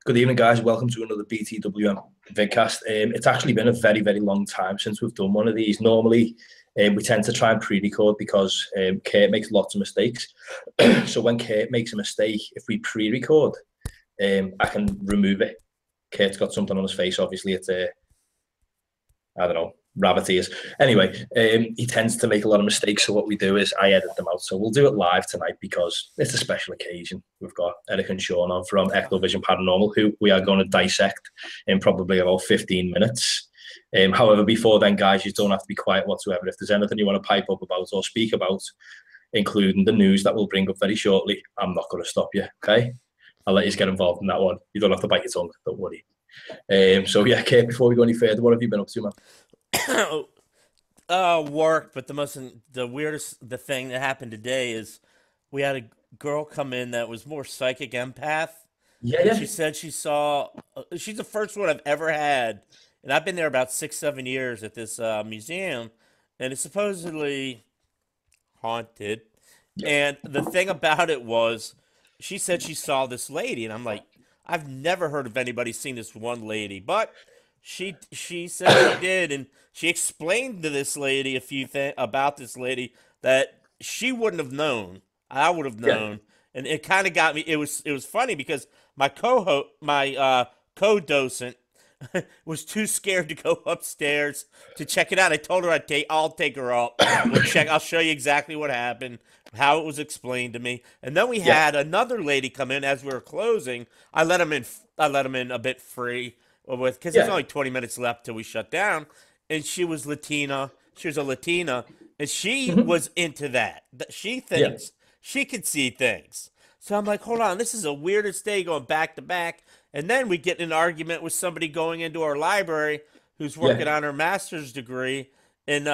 Good evening, guys. Welcome to another BTWN Vidcast. It's actually been a very, very long time since we've done one of these. Normally, we tend to try and pre-record because Kurt makes lots of mistakes. So when Kurt makes a mistake, if we pre-record, I can remove it. Kurt's got something on his face. Obviously, it's I don't know, rabbit ears. Anyway, he tends to make a lot of mistakes. So what we do is I edit them out. So we'll do it live tonight because it's a special occasion. We've got Eric and Shawn on from Ectovision Paranormal, who we are going to dissect in probably about 15 minutes. However, before then, guys, you don't have to be quiet whatsoever. If there's anything you want to pipe up about or speak about, including the news that we'll bring up very shortly, I'm not going to stop you, okay? I'll let you get involved in that one. You don't have to bite your tongue, don't worry. So yeah, Kate, before we go any further, what have you been up to, man? Work, but the weirdest thing that happened today is we had a girl come in that was more psychic empath. Yeah. She said she saw, she's the first one I've ever had, and I've been there about 6-7 years at this museum, and it's supposedly haunted. Yeah. And the thing about it was, she said she saw this lady, and I'm like, I've never heard of anybody seeing this one lady, but she said she did, and she explained to this lady a few things about this lady that she wouldn't have known. I would have known, and it kind of got me. It was funny because my co-docent was too scared to go upstairs to check it out. I told her I'll take her up. We'll check. I'll show you exactly what happened, how it was explained to me, and then we had another lady come in as we were closing. I let him in a bit free because there's only 20 minutes left till we shut down, and she was Latina. She was a Latina, and she was into that. She thinks she can see things. So I'm like, hold on, this is the weirdest day going back to back. And then we get in an argument with somebody going into our library who's working on her master's degree in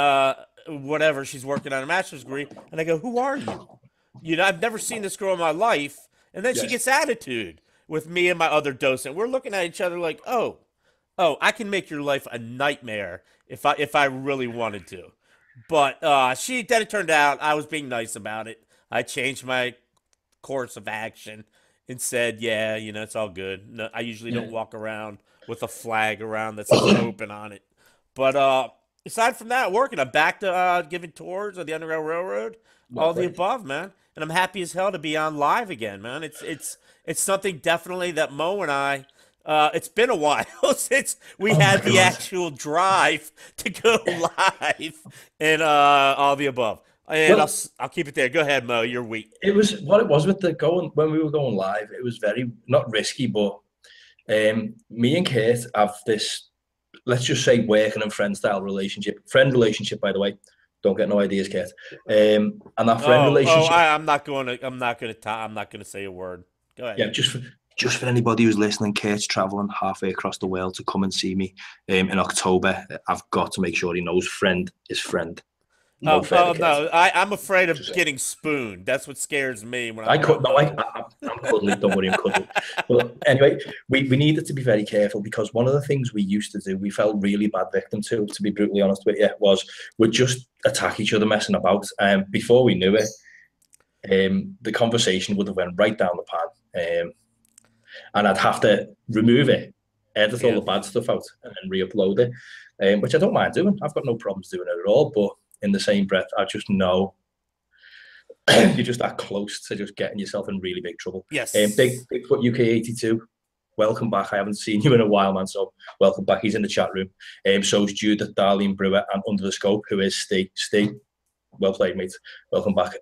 whatever she's working on, a master's degree. And I go, who are you? You know, I've never seen this girl in my life. And then she gets attitude with me and my other docent. We're looking at each other like, oh, I can make your life a nightmare if I really wanted to. But then it turned out I was being nice about it. I changed my course of action and said, yeah, you know, it's all good. No, I usually don't walk around with a flag around that says open on it. But aside from that, I'm back to giving tours of the Underground Railroad, all the above, man. And I'm happy as hell to be on live again, man. It's something definitely that Mo and I, it's been a while since we had the actual drive to go live and all the above. And I'll keep it there. Go ahead, Mo. You're weak. It was what it was with the when we were going live. It was very not risky, but me and Kurt have this, let's just say, working and friend style relationship. Friend relationship, by the way. Don't get no ideas, Kurt. And that friend relationship. I'm not gonna say a word. Go ahead. Yeah, just for anybody who's listening, Kurt's traveling halfway across the world to come and see me in October. I've got to make sure he knows friend is friend. No, I'm afraid of getting spooned. That's what scares me. When I'm cuddling. Don't worry, I'm cuddling. Well, anyway, we needed to be very careful because one of the things we used to do, we fell really bad victim to be brutally honest with you, was we'd just attack each other messing about. Before we knew it, the conversation would have went right down the pan. And I'd have to remove it, edit all the bad stuff out, and then re-upload it, which I don't mind doing. I've got no problems doing it at all, but in the same breath, I just know you're just that close to just getting yourself in really big trouble. Yes. Bigfoot UK82, welcome back. I haven't seen you in a while, man, so welcome back. He's in the chat room. So is Judith, Darlene Brewer, and Under the Scope, who is Steve. Well played, mate. Welcome back.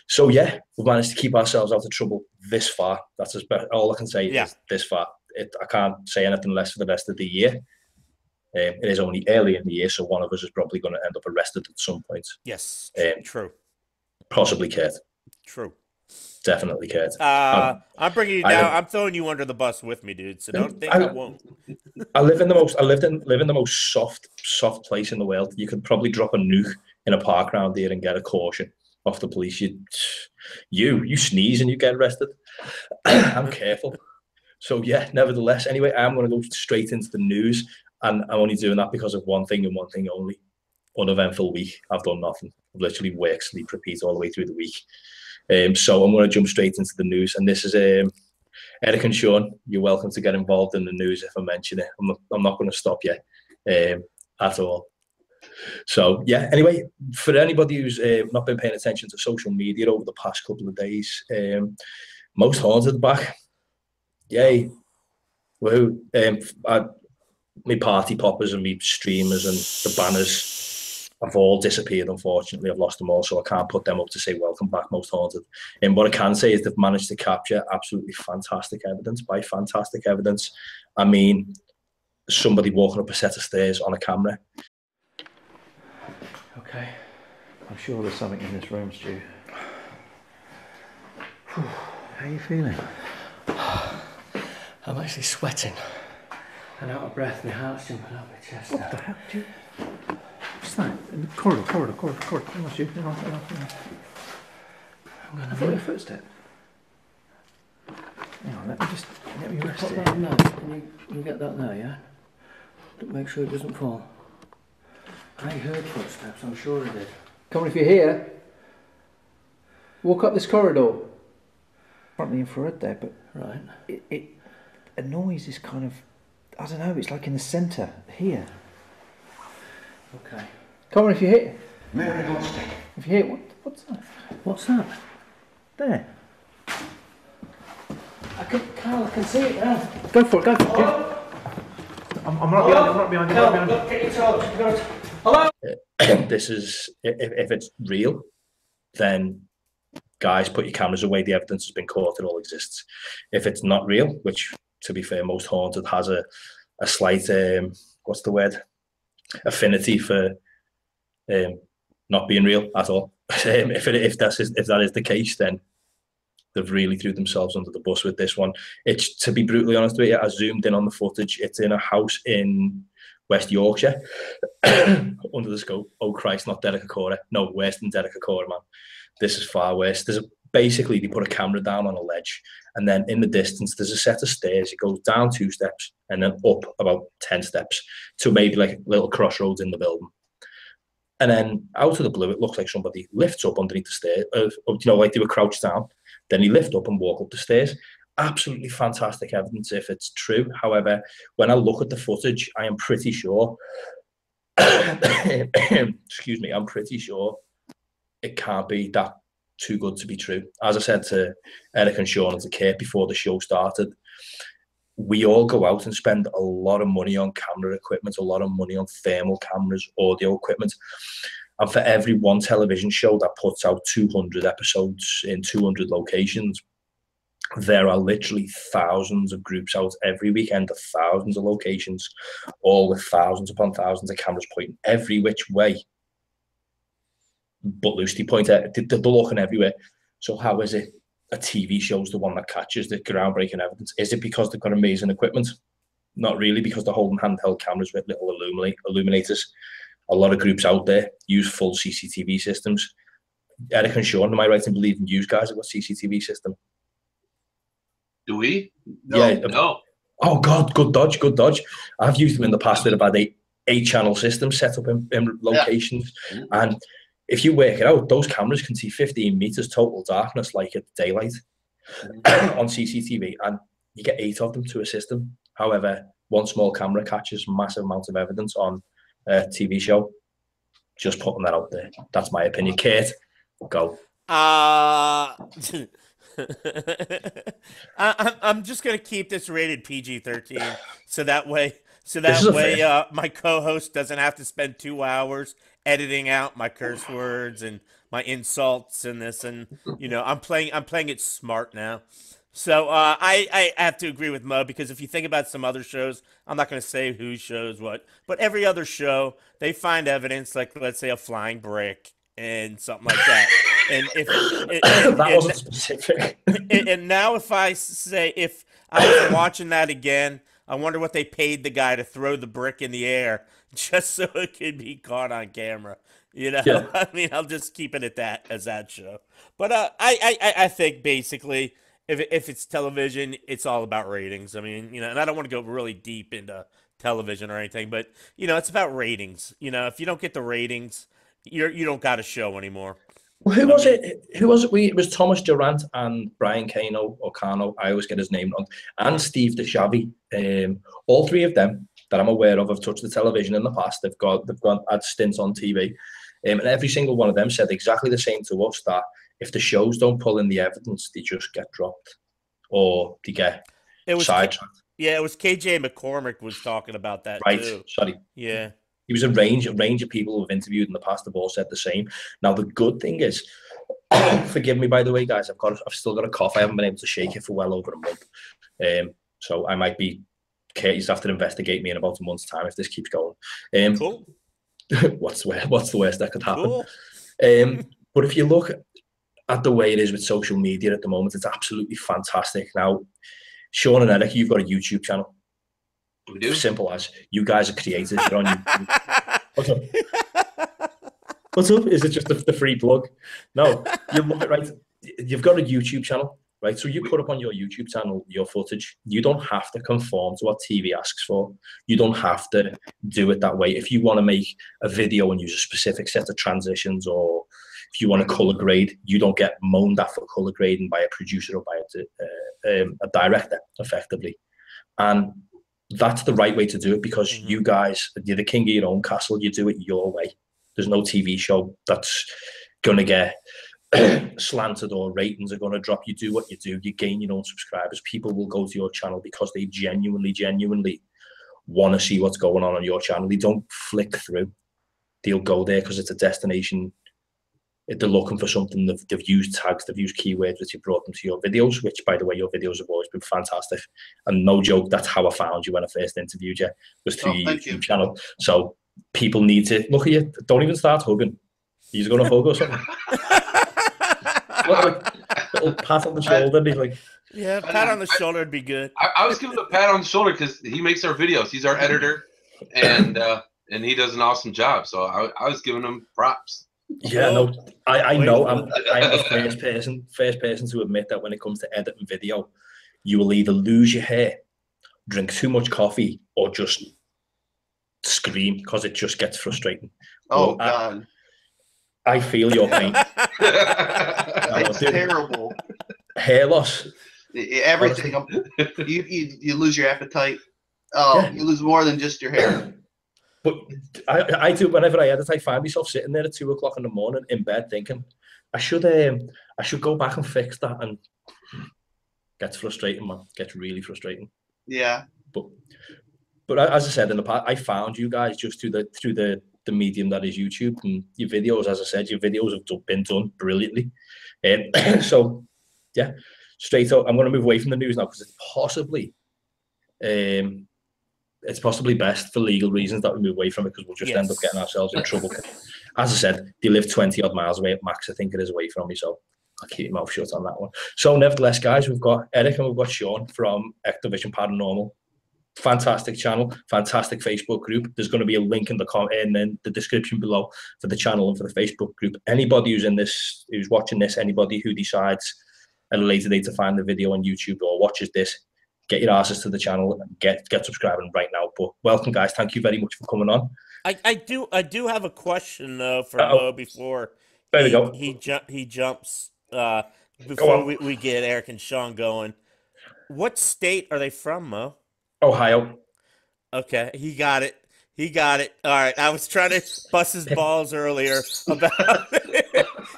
So yeah, we've managed to keep ourselves out of trouble this far. That's all I can say is this far. I can't say anything less for the rest of the year. It is only early in the year, so one of us is probably going to end up arrested at some point. Yes, true. Possibly Kurt. True. Definitely Kurt. I'm bringing you down. I'm throwing you under the bus with me, dude. So don't think I won't. I live in the most soft place in the world. You could probably drop a nuke in a park around here and get a caution off the police. You sneeze and you get arrested. I'm careful. So yeah, nevertheless. Anyway, I'm going to go straight into the news. And I'm only doing that because of one thing and one thing only. Uneventful week. I've done nothing. I've literally work, sleep, repeat all the way through the week. So I'm going to jump straight into the news. And this is Eric and Shawn, you're welcome to get involved in the news if I mention it. I'm not going to stop you at all. So, yeah, anyway, for anybody who's not been paying attention to social media over the past couple of days, Most Haunted back. Yay. Woohoo. My party poppers and my streamers and the banners have all disappeared, unfortunately. I've lost them all, so I can't put them up to say welcome back, Most Haunted. And what I can say is they've managed to capture absolutely fantastic evidence. By fantastic evidence, I mean somebody walking up a set of stairs on a camera. Okay, I'm sure there's something in this room, Stu. How are you feeling? I'm actually sweating and out of breath. My heart's jumping up my chest. What the hell? What's that? In the corridor. Hang on, Stu. Hang on. I'm gonna I feel a footstep. Hang on, let me rest put it. that now. Can you get that there, yeah? Make sure it doesn't fall. I heard footsteps, I'm sure I did. Come on, if you're here, walk up this corridor. Front of the infrared there, but right. A noise is kind of, I don't know, it's like in the centre here. Okay. Come on, if you're here. Mary Ghosting. If you're here, what's that? What's that? There. Carl, I can see it now. Go for it. Hello? I'm not behind you. Carl, look, get your torch. Hello? This is, if it's real, then guys, put your cameras away. The evidence has been caught. It all exists. If it's not real, which, to be fair, Most Haunted has a slight, what's the word? Affinity for not being real at all. If that is the case, then they've really threw themselves under the bus with this one. It's, to be brutally honest with you, I zoomed in on the footage. It's in a house in West Yorkshire, under the scope. Oh Christ, not Derricacora. No, worse than Derricacora, man. This is far worse. Basically, they put a camera down on a ledge, and then in the distance, there's a set of stairs. It goes down 2 steps, and then up about 10 steps to maybe like little crossroads in the building. And then out of the blue, it looks like somebody lifts up underneath the stairs, like they were crouched down. Then he lift up and walk up the stairs. Absolutely fantastic evidence if it's true. However, when I look at the footage, I am pretty sure, excuse me, I'm pretty sure it can't be that too good to be true. As I said to Eric and Shawn and to Kate before the show started, we all go out and spend a lot of money on camera equipment, a lot of money on thermal cameras, audio equipment. And for every one television show that puts out 200 episodes in 200 locations, there are literally thousands of groups out every weekend of thousands of locations, all with thousands upon thousands of cameras pointing every which way. But loosely pointed, they're looking everywhere. So how is it a TV show's the one that catches the groundbreaking evidence? Is it because they've got amazing equipment? Not really, because they're holding handheld cameras with little illuminators. A lot of groups out there use full CCTV systems. Eric and Shawn, am I right in believing you guys have got CCTV system? Do we? No, yeah. No. Oh God, good dodge. I've used them in the past with about eight channel systems set up in locations. Yeah. And if you work it out, those cameras can see 15 meters total darkness, like at daylight, on CCTV, and you get 8 of them to a system. However, one small camera catches massive amounts of evidence on a TV show. Just putting that out there. That's my opinion. Kate, go. I'm just gonna keep this rated PG-13, so that way my co-host doesn't have to spend 2 hours editing out my curse words and my insults and this, and I'm playing it smart now. So I have to agree with Mo, because if you think about some other shows, I'm not going to say who shows what, but every other show, they find evidence, like let's say a flying brick and something like that. And if that wasn't specific. And now if I was watching that again, I wonder what they paid the guy to throw the brick in the air just so it could be caught on camera. Yeah. I mean, I'll just keep it at that as that show. But I think basically, if it's television, it's all about ratings. I mean, and I don't want to go really deep into television or anything, but it's about ratings. If you don't get the ratings, you don't got a show anymore. Well, who was it? Who was it? It was Thomas Durant and Brian Cano or Cano. I always get his name wrong. And Steve DeShavi. All three of them that I'm aware of have touched the television in the past. They've had stints on TV, and every single one of them said exactly the same to us, that if the shows don't pull in the evidence, they just get dropped or they get sidetracked. Yeah, it was KJ McCormick was talking about that too. Sorry. Yeah. It was a range of people who have interviewed in the past have all said the same. Now the good thing is, forgive me by the way, guys, I've still got a cough. I haven't been able to shake it for well over a month. So I might be. Katie's have to investigate me in about a month's time if this keeps going. Cool. What's the worst that could happen? Cool. But if you look at the way it is with social media at the moment, it's absolutely fantastic. Now, Shawn and Eric, you've got a YouTube channel. We do. Simple as you guys are creators. You're on YouTube. What's up? What's up? Is it just the free plug? No, you love it, right? You've got a YouTube channel, right? So you put up on your YouTube channel your footage. You don't have to conform to what TV asks for. You don't have to do it that way. If you want to make a video and use a specific set of transitions, or if you want to color grade, you don't get moaned at for color grading by a producer or by a director, effectively. And that's the right way to do it, because you guys, you're the king of your own castle. You do it your way. There's no TV show that's going to get slanted or ratings are going to drop. You do what you do. You gain your own subscribers. People will go to your channel because they genuinely want to see what's going on your channel. They don't flick through. They'll go there because it's a destination. They're looking for something. They've used tags, they've used keywords which have brought them to your videos, which, by the way, your videos have always been fantastic. And no joke, that's how I found you when I first interviewed you, was through your YouTube channel. So people need to look at you. Don't even start hugging. You're going to hug or something. Little pat on the shoulder. Be like, yeah, pat on the shoulder would be good. I was giving him a pat on the shoulder because he makes our videos. He's our editor, and he does an awesome job. So I was giving him props. Yeah, no, I know. I'm the first person to admit that when it comes to editing video, you will either lose your hair, drink too much coffee, or just scream because it just gets frustrating. Oh, God. I feel your pain. It's terrible. Hair loss. Everything. You lose your appetite. Oh, yeah. You lose more than just your hair. But I do, whenever I edit, I find myself sitting there at 2 o'clock in the morning in bed thinking, I should go back and fix that, and gets frustrating, man. Gets really frustrating. Yeah. But as I said in the past, I found you guys just through the medium that is YouTube, and your videos, as I said, your videos have been done brilliantly. So yeah, straight up, I'm going to move away from the news now because it's possibly best for legal reasons that we move away from it, because we'll just end up getting ourselves in trouble. As I said, they live 20 odd miles away at max, I think it is, away from me, so I'll keep my mouth shut on that one. So nevertheless, guys, we've got Eric and we've got Shawn from Ectovision Paranormal. Fantastic channel, fantastic Facebook group. There's going to be a link in the description below for the channel and for the Facebook group. Anybody who's watching this, anybody who decides at a later date to find the video on YouTube or watches this, get your asses to the channel and get subscribing right now. But welcome, guys. Thank you very much for coming on. I do have a question though for Mo before there we go. He jumps before we get Eric and Shawn going. What state are they from, Mo? Ohio. Okay, he got it. All right, I was trying to bust his balls earlier about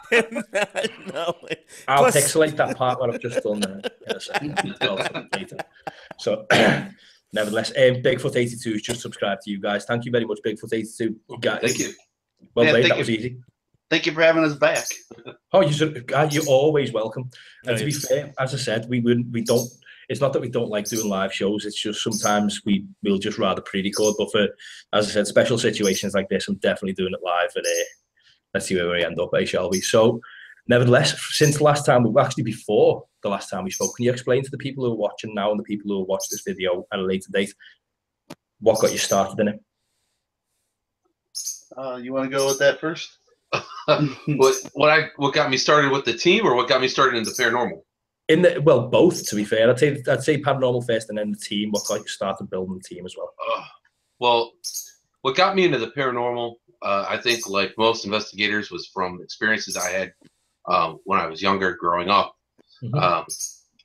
him not knowing. I'll pixelate that part what I've just done there in a second. So, nevertheless, Bigfoot82 has just subscribed to you guys. Thank you very much, Bigfoot82. Guys, thank you. Well played. That was easy. Thank you for having us back. Oh, you're always welcome. And to be fair, as I said, we don't. It's not that we don't like doing live shows. It's just sometimes we'll just rather pre-record. But for, as I said, special situations like this, I'm definitely doing it live. And let's see where we end up, shall we? So, nevertheless, since the last time, before the last time we spoke, can you explain to the people who are watching now and the people who will watch this video at a later date what got you started in it? You want to go with that first? What got me started with the team, or what got me started in the paranormal? Well, both, to be fair. I'd say paranormal first and then the team. What got you started building the team as well? Well, what got me into the paranormal, I think, like most investigators, was from experiences I had when I was younger, growing up. Mhm.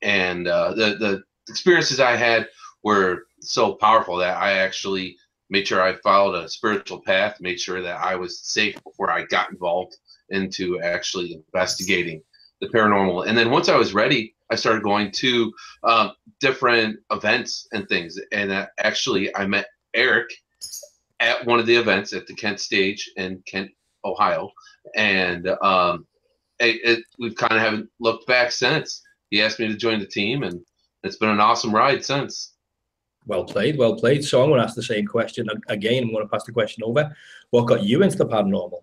And the experiences I had were so powerful that I actually made sure I followed a spiritual path, made sure that I was safe before I got involved into actually investigating the paranormal. And then once I was ready, I started going to different events and things. And actually, I met Eric at one of the events at the Kent stage in Kent, Ohio. And we've kind of haven't looked back since. He asked me to join the team, and it's been an awesome ride since. Well played, well played. So I'm going to ask the same question again. I'm going to pass the question over. What got you into the paranormal?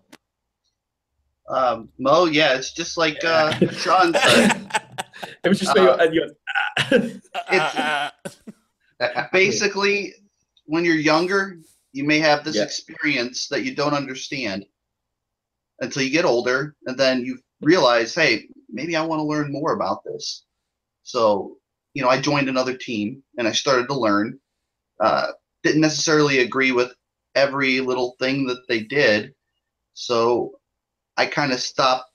Mo, yeah, it's just like Shawn said. It was just Basically, when you're younger, you may have this Yeah. experience that you don't understand until you get older, and then you realize, hey, maybe I want to learn more about this. So, I joined another team and I started to learn. Didn't necessarily agree with every little thing that they did, so I kind of stopped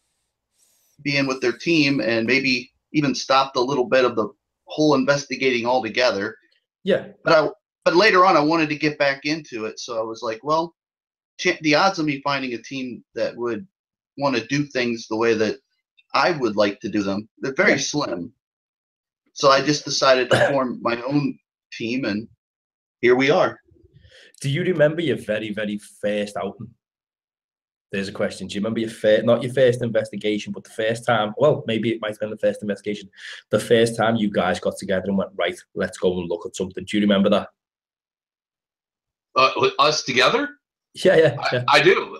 being with their team and maybe even stopped a little bit of the whole investigating altogether. Yeah. But later on, I wanted to get back into it, so I was like, well, the odds of me finding a team that would want to do things the way that I would like to do them, they're very slim. So I just decided to form my own team, and here we are. Do you remember your very, very first outing? There's a question. Do you remember your first, not your first investigation, but the first time, well, maybe it might have been the first investigation, the first time you guys got together and went, right, let's go and look at something. Do you remember that? With us together? Yeah. I do.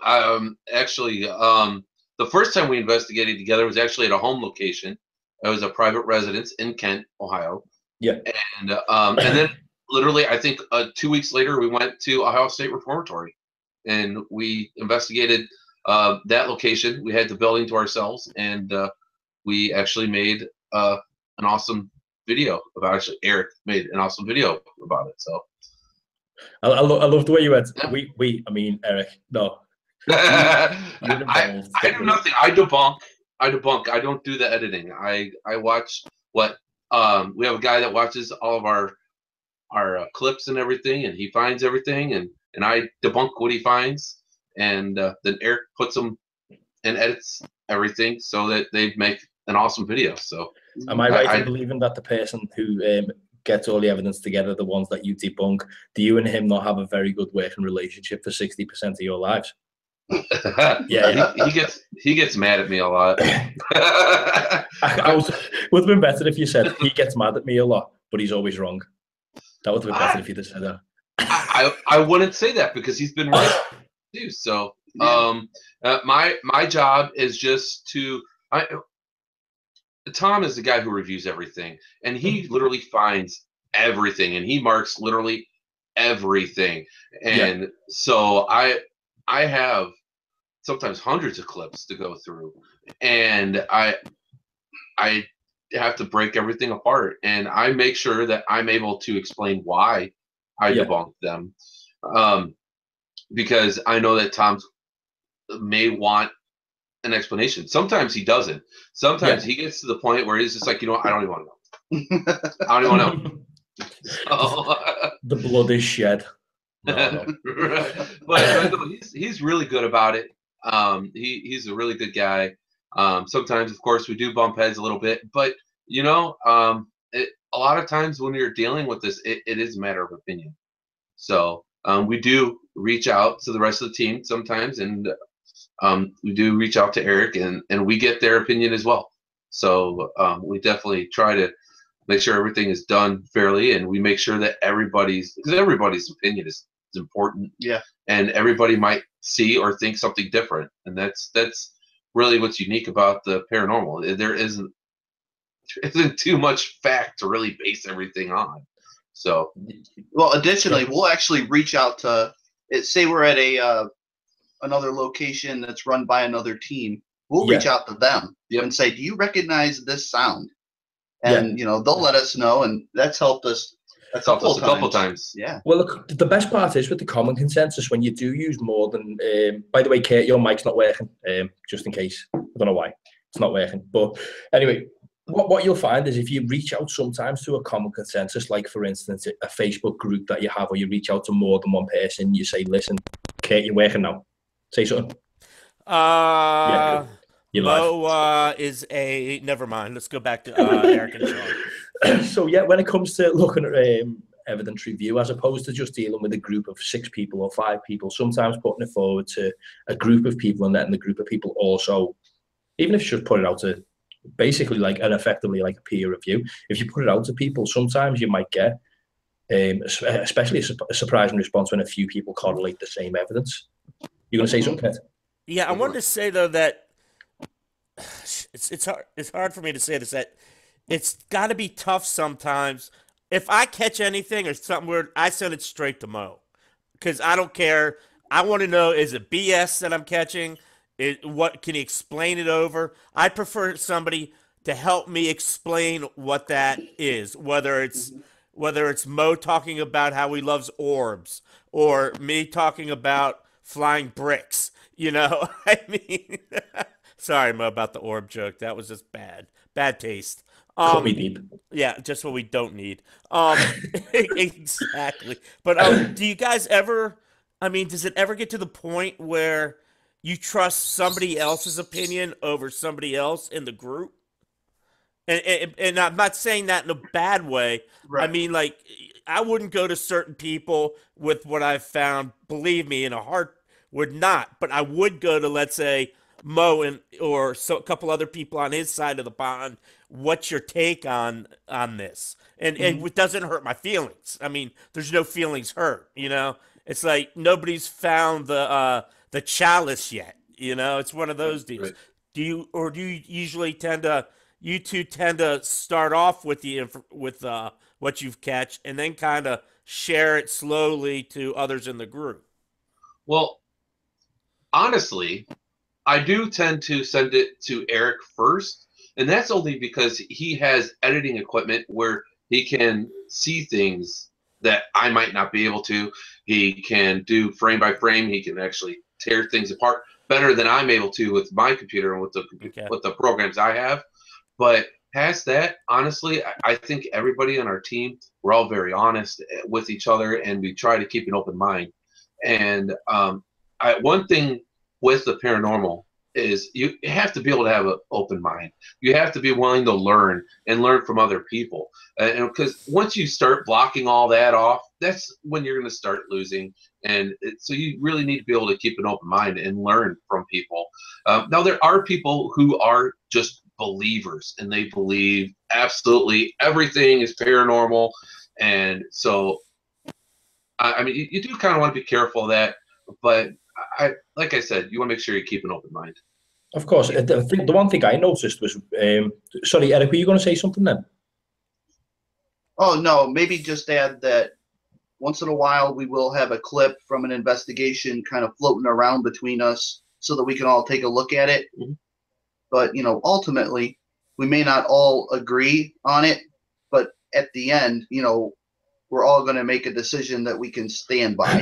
Actually, the first time we investigated together was actually at a home location. It was a private residence in Kent, Ohio. Yeah. And then literally, I think 2 weeks later, we went to Ohio State Reformatory, and we investigated that location. We had the building to ourselves, and we actually made an awesome video about it. Actually, Eric made an awesome video about it. So I love the way you went. I mean, Eric, no. I do nothing. I debunk. I don't do the editing. I watch what we have a guy that watches all of our clips and everything, and he finds everything, and I debunk what he finds, and then Eric puts them and edits everything so that they make an awesome video. So am I right in believing that the person who gets all the evidence together, the ones that you debunk, do you and him not have a very good working relationship for 60% of your lives? Yeah. He gets mad at me a lot. Would have been better if you said he gets mad at me a lot, but he's always wrong. That would have been better if you'd have said that. I wouldn't say that because he's been right too. So my job is just to Tom is the guy who reviews everything, and he literally finds everything, and he marks literally everything. And so I have sometimes hundreds of clips to go through, and I have to break everything apart, and I make sure that I'm able to explain why I debunk them, because I know that Tom may want an explanation. Sometimes he doesn't. Sometimes he gets to the point where he's just like, I don't even want to know. I don't even want to know. So, the blood is shed. No. but he's really good about it. He's a really good guy. Sometimes, of course, we do bump heads a little bit, but a lot of times when you're dealing with this, it is a matter of opinion. So we do reach out to the rest of the team sometimes, and we do reach out to Eric, and we get their opinion as well. So we definitely try to make sure everything is done fairly, and we make sure that everybody's opinion is important. Yeah. And everybody might see or think something different, and that's really what's unique about the paranormal. There isn't too much fact to really base everything on. So, well, additionally, we'll actually reach out to, say we're at another location that's run by another team. We'll reach out to them and say, do you recognize this sound? And they'll let us know, and that's helped us. That's helped us a couple times. Yeah. Well, look, the best part is with the common consensus when you do use more than. By the way, Kate, your mic's not working. Just in case, I don't know why. it's not working. But anyway, what you'll find is if you reach out sometimes to a common consensus, like for instance, a Facebook group that you have, or you reach out to more than one person, you say, listen, Kate, you're working now. Say something. Yeah, Mo is a, never mind. Let's go back to Eric and Shawn. So yeah, when it comes to looking at evidence review, as opposed to just dealing with a group of 6 people or 5 people, sometimes putting it forward to a group of people and letting the group of people also, even if you just put it out to basically like and effectively like a peer review, if you put it out to people, sometimes you might get especially a surprising response when a few people correlate the same evidence. You're going to say something, Ed? Yeah, I wanted to say though that it's hard for me to say this, that it's got to be tough sometimes. If I catch anything or something weird, I send it straight to Mo, because I don't care. I want to know, is it BS that I'm catching? What can he explain it over? I prefer somebody to help me explain what that is, whether it's Mo talking about how he loves orbs or me talking about flying bricks. You know, I mean, sorry, Mo, about the orb joke. That was just bad taste. Cut me deep. Yeah, just what we don't need. Exactly. But do you guys ever? I mean, does it ever get to the point where you trust somebody else's opinion over somebody else in the group? And I'm not saying that in a bad way. Right. I mean, like, I wouldn't go to certain people with what I've found. Believe me, in a heart would not. But I would go to, let's say, Mo or a couple other people on his side of the pond. What's your take on this? And it doesn't hurt my feelings. I mean, there's no feelings hurt. You know, it's like nobody's found the chalice yet. You know, it's one of those deals. Right. Do you usually you two tend to start off with what you've catch and then kind of share it slowly to others in the group? Well, honestly, I do tend to send it to Eric first, and that's only because he has editing equipment where he can see things that I might not be able to. He can do frame by frame. He can actually tear things apart better than I'm able to with my computer and with the programs I have. But past that, honestly, I think everybody on our team, we're all very honest with each other, and we try to keep an open mind. And one thing with the paranormal is you have to be able to have an open mind. You have to be willing to learn and learn from other people. And because once you start blocking all that off, that's when you're going to start losing. And so you really need to be able to keep an open mind and learn from people. Now, there are people who are just believers, and they believe absolutely everything is paranormal. And so, I mean, you do kind of want to be careful of that. But like I said, you want to make sure you keep an open mind. Of course. The one thing I noticed was, sorry, Eric, were you going to say something then? Oh, no, maybe just add that once in a while we will have a clip from an investigation kind of floating around between us so that we can all take a look at it. Mm-hmm. But, you know, ultimately, we may not all agree on it, but at the end, you know, we're all going to make a decision that we can stand by,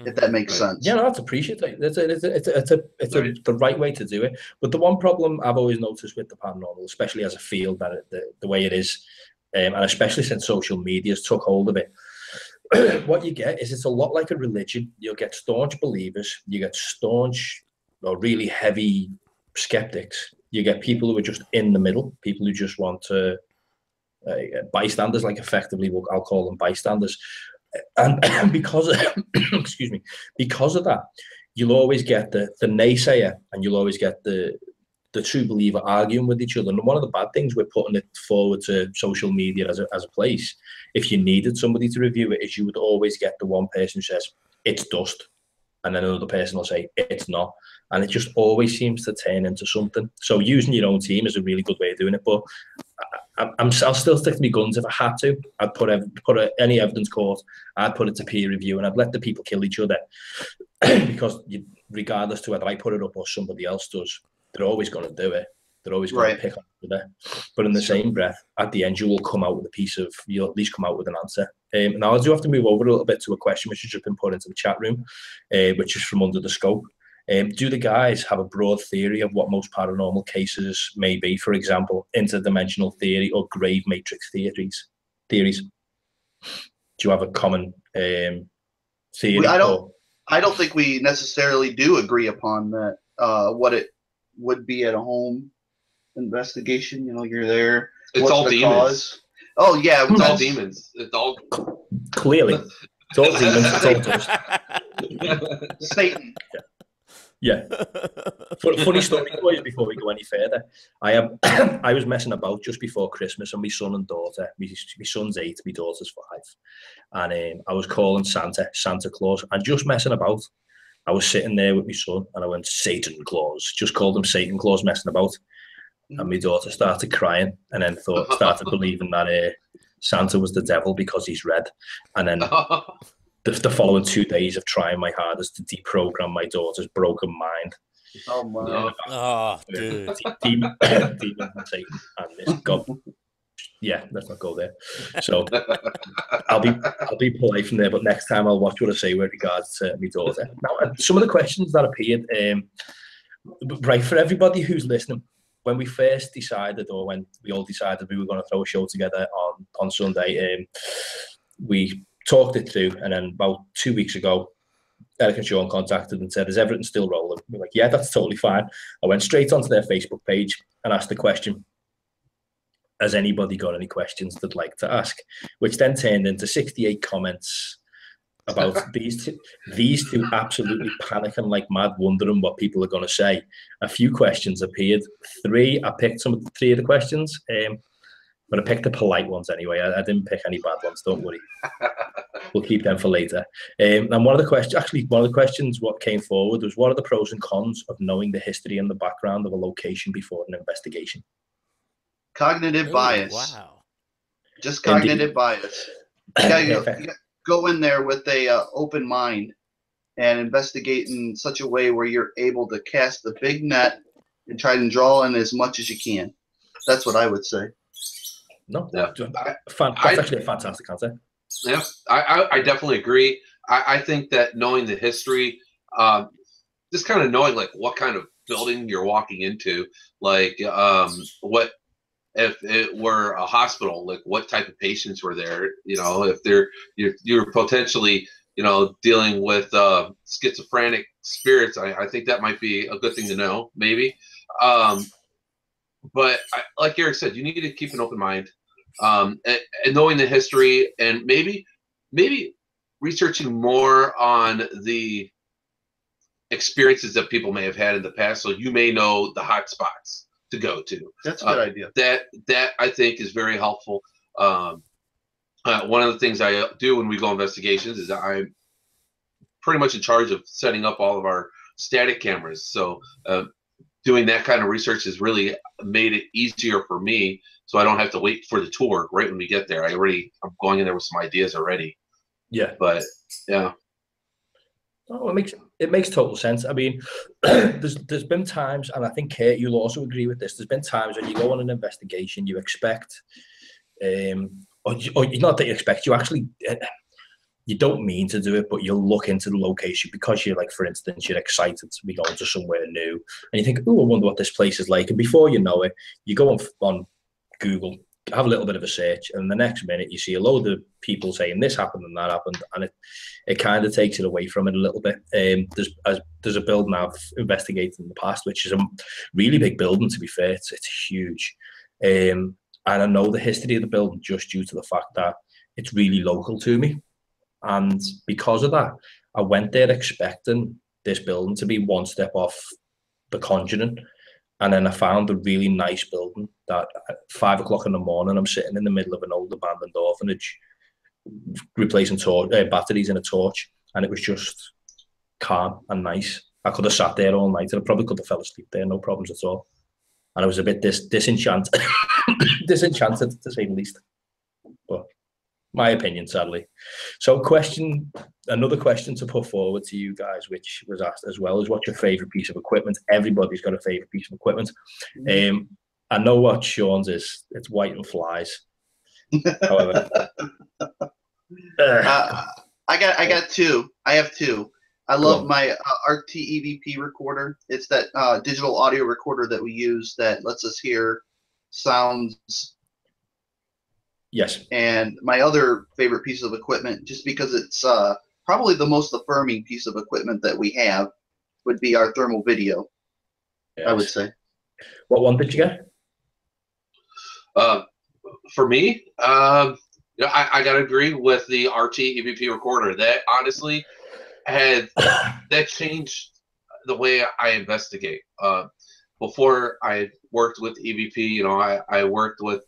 if that makes sense. Yeah, no, that's appreciated. It's the right way to do it. But the one problem I've always noticed with the paranormal, especially as a field, that the way it is, and especially since social media has took hold of it, what you get is it's a lot like a religion. You'll get staunch believers, you get staunch or really heavy skeptics. You get people who are just in the middle, people who just want to bystanders, like effectively, I'll call them bystanders. And because of, excuse me, because of that, you'll always get the naysayer, and you'll always get the true believer arguing with each other. And one of the bad things with putting it forward to social media as a place, if you needed somebody to review it, is you would always get the one person who says it's dust, and then another person will say it's not. And it just always seems to turn into something. So using your own team is a really good way of doing it. But I'll still stick to my guns. If I had to, I'd put any evidence court, I'd put it to peer review, and I'd let the people kill each other. Because regardless to whether I put it up or somebody else does, they're always going to do it. They're always going to pick up with it. But in the same breath, at the end, you will come out with you'll at least come out with an answer. Now, I do have to move over a little bit to a question which has just been put into the chat room, which is from Under the Scope. Do the guys have a broad theory of what most paranormal cases may be? For example, interdimensional theory or grave matrix theories? Do you have a common theory? I don't think we necessarily do agree upon that. What it would be at a home investigation. You're there. It's all demons. Cause? Oh yeah, it's all demons. It's all clearly. It's all demons. It's all dust. Satan. Yeah. Funny story, boys, before we go any further. I was messing about just before Christmas, and my son and daughter, my son's 8, my daughter's 5, and I was calling Santa Claus, and just messing about. I was sitting there with my son, and I went, Satan Claus. Just called him Satan Claus, messing about. And my daughter started crying, and then started believing that Santa was the devil because he's red. And then the following 2 days of trying my hardest to deprogram my daughter's broken mind. Oh my! Oh, dude! Demon and Satan, and this God. Yeah, let's not go there. So I'll be polite from there, but next time I'll watch what I say with regards to my daughter. Now, some of the questions that appeared, right, for everybody who's listening, when we first decided, or when we all decided we were going to throw a show together on Sunday, we talked it through, and then about 2 weeks ago, Eric and Shawn contacted and said, is everything still rolling? We're like, yeah, that's totally fine. I went straight onto their Facebook page and asked the question, has anybody got any questions they'd like to ask? Which then turned into 68 comments about these two absolutely panicking like mad, wondering what people are going to say. A few questions appeared. I picked 3 of the questions, but I picked the polite ones anyway. I didn't pick any bad ones, don't worry. We'll keep them for later. And one of the questions what came forward was, what are the pros and cons of knowing the history and the background of a location before an investigation? Cognitive bias. Wow. Just cognitive bias. You go in there with a open mind and investigate in such a way where you're able to cast the big net and try and draw in as much as you can. That's what I would say. No, that's actually a fantastic answer. Yeah, I definitely agree. I think that knowing the history, just kind of knowing like what kind of building you're walking into, like what if it were a hospital, like what type of patients were there? If you're potentially dealing with schizophrenic spirits, I think that might be a good thing to know, maybe. But like Eric said, you need to keep an open mind, and knowing the history, and maybe researching more on the experiences that people may have had in the past, so you may know the hot spots to go to. That's a good idea. That I think is very helpful. One of the things I do when we go investigations is I'm pretty much in charge of setting up all of our static cameras. So doing that kind of research has really made it easier for me, so I don't have to wait for the tour right when we get there. I'm going in there with some ideas already. Yeah. But yeah. Oh, it makes total sense. I mean, there's been times, and I think Kurt, you'll also agree with this. There's been times when you go on an investigation, you expect, or not that you expect, you actually, you don't mean to do it, but you'll look into the location because you're like, for instance, you're excited to be going to somewhere new, and you think, oh, I wonder what this place is like. And before you know it, you go on Google, have a little bit of a search, and the next minute you see a load of people saying this happened and that happened, and it kind of takes it away from it a little bit. There's a building I've investigated in the past, which is a really big building, to be fair. It's huge, and I know the history of the building just due to the fact that it's really local to me, and because of that, I went there expecting this building to be one step off The Conjuring. And then I found a really nice building that at 5 o'clock in the morning, I'm sitting in the middle of an old abandoned orphanage, replacing batteries in a torch. And it was just calm and nice. I could have sat there all night, and I probably could have fell asleep there, no problems at all. And I was a bit disenchanted, disenchanted to say the least. But my opinion, sadly. So another question to put forward to you guys, which was asked as well, is what's your favourite piece of equipment? Everybody's got a favourite piece of equipment. I know what Shawn's is. It's white and flies. However, I got 2. I have 2. I love my RT EVP recorder. It's that digital audio recorder that we use that lets us hear sounds. Yes. And my other favorite piece of equipment, just because it's probably the most affirming piece of equipment that we have, would be our thermal video. Yes. I would say. What one did you get? For me, I gotta agree with the RT EVP recorder. That honestly that changed the way I investigate. Before I worked with EVP, I worked with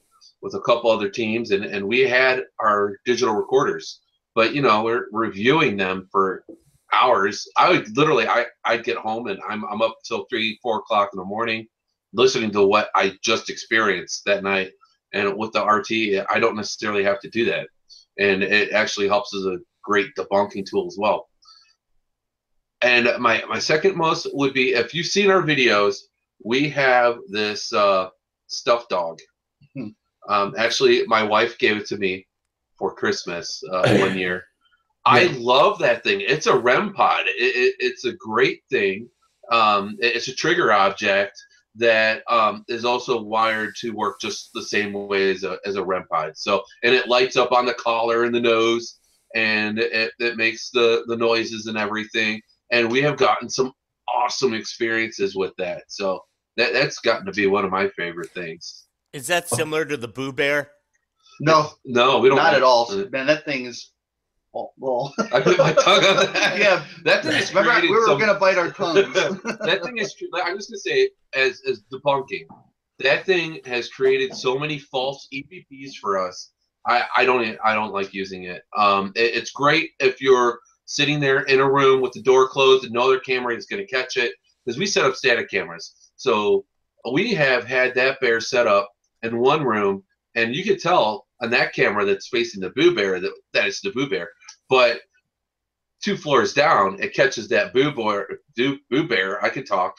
a couple other teams, and we had our digital recorders, but we're reviewing them for hours. I would literally, I'd get home and I'm up till 3, 4 o'clock in the morning, listening to what I just experienced that night. And with the RT, I don't necessarily have to do that, and it actually helps as a great debunking tool as well. And my second most would be, if you've seen our videos, we have this stuffed dog. Actually, my wife gave it to me for Christmas one year. I love that thing. It's a REM pod. It's a great thing. It's a trigger object that is also wired to work just the same way as a REM pod. So, and it lights up on the collar and the nose, and it makes the noises and everything. And we have gotten some awesome experiences with that. So that's gotten to be one of my favorite things. Is that similar to the Boo Bear? No, we don't. Not at all. Man, that thing is. Well, I put my tongue on that. Yeah, that thing is. Remember, we were going to bite our tongues. That thing is. I'm just going to say, as debunking, that thing has created so many false EVPs for us. I don't like using it. It's great if you're sitting there in a room with the door closed and no other camera is going to catch it, because we set up static cameras. So we have had that bear set up in one room, and you could tell on that camera that's facing the Boo Bear that it's the Boo Bear. But 2 floors down, it catches that Boo Bear. I can talk,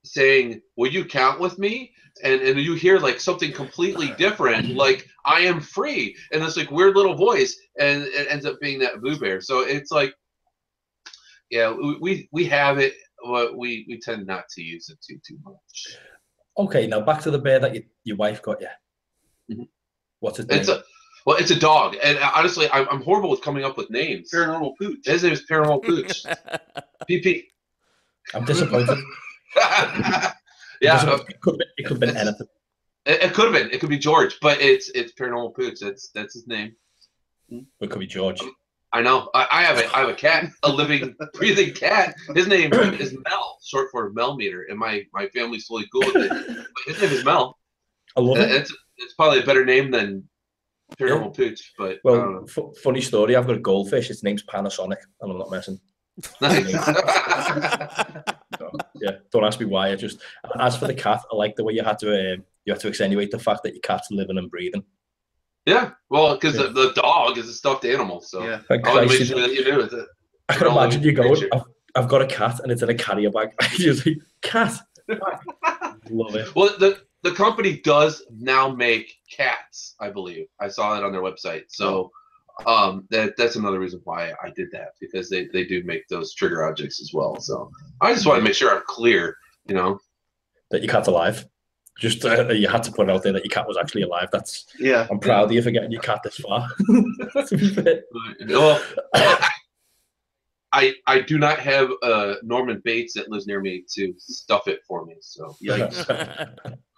saying, "Will you count with me?" And you hear like something completely different, like "I am free," and this like weird little voice, and it ends up being that Boo Bear. So it's like, yeah, we have it, but we tend not to use it too much. Okay, now back to the bear that your wife got you. Mm-hmm. What's it name? It's a dog, and honestly, I'm horrible with coming up with names. Paranormal Pooch. His name is Paranormal Pooch. PP. I'm disappointed. Yeah, it could have been anything. It could have been. It could be George, but it's Paranormal Pooch. That's his name. It could be George. I know. I have a cat, a living, breathing cat. His name is Mel, short for Mel Meter, and my family's fully cool with it. But his name is Mel. I love it. It's probably a better name than Paranormal Pooch. But funny story. I've got a goldfish. Its name's Panasonic, and I'm not messing. So, yeah, don't ask me why. As for the cat, I like the way you had to extenuate the fact that your cat's living and breathing. Yeah, well, because the dog is a stuffed animal, so yeah. I want to make sure that you do it. I can imagine you going, I've got a cat and it's in a carrier bag. You're like, cat. Love it. Well, the company does now make cats, I believe. I saw that on their website. So that's another reason why I did that, because they do make those trigger objects as well. So I just want to make sure I'm clear, that your cat's alive. Just you had to put it out there that your cat was actually alive. I'm proud of you for getting your cat this far. To be fair. Well, I do not have Norman Bates that lives near me to stuff it for me. So yikes.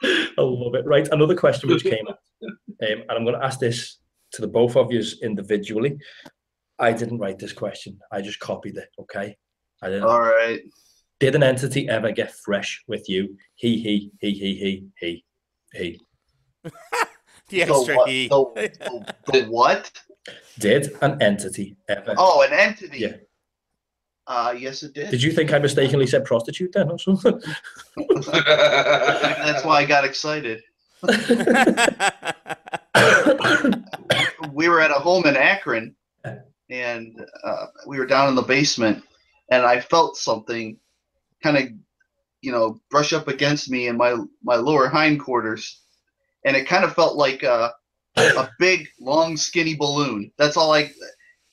I love it. Right, another question which came up, and I'm going to ask this to the both of you individually. I didn't write this question. I just copied it. Okay. I didn't. All right. Did an entity ever get fresh with you? He. The extra he. The what? Did an entity ever? Oh, an entity. Yeah. Yes, it did. Did you think I mistakenly said prostitute then or something? That's why I got excited. We were at a home in Akron, and we were down in the basement, and I felt something kind of, brush up against me in my lower hindquarters, and it kind of felt like a big, long, skinny balloon. That's all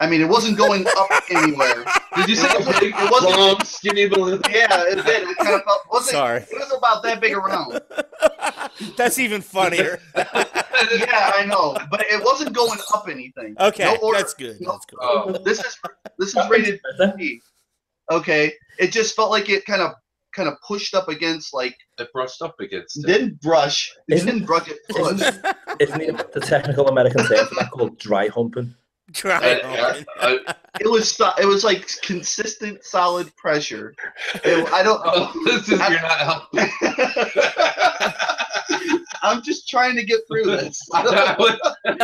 I mean, it wasn't going up anywhere. Did you say it wasn't long, skinny balloon? Yeah, it did. It kind of felt. Sorry. It was about that big around. That's even funnier. Yeah, I know, but it wasn't going up anything. Okay, No order, that's good. no- That's good. Oh, This is rated PG. Okay, it just felt like it kind of pushed up against like it brushed up against it. didn't brush. It didn't brush. It pushed. Isn't it the technical American term for that called dry humping? Try. It was like consistent, solid pressure. I don't. You're not helping. I'm just trying to get through this. At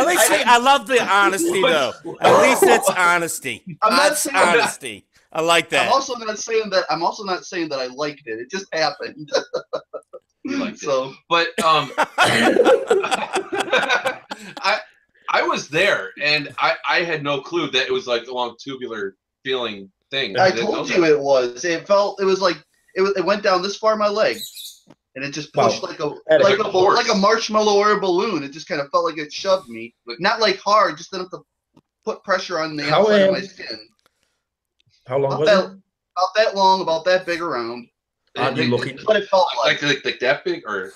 least I love the honesty, though. At least it's honesty. I'm not That's saying honesty. I like that. I'm also not saying that I liked it. It just happened. You liked So, it. But I was there, and I had no clue that it was like a long tubular feeling thing. I told you it was. It went down this far my leg, and it just pushed like a marshmallow or a balloon. It just kind of felt like it shoved me, not like hard, just enough to put pressure on the outside of my skin. How long was it? About that long, about that big around. Aren't you lucky? What it felt like. Like that big, or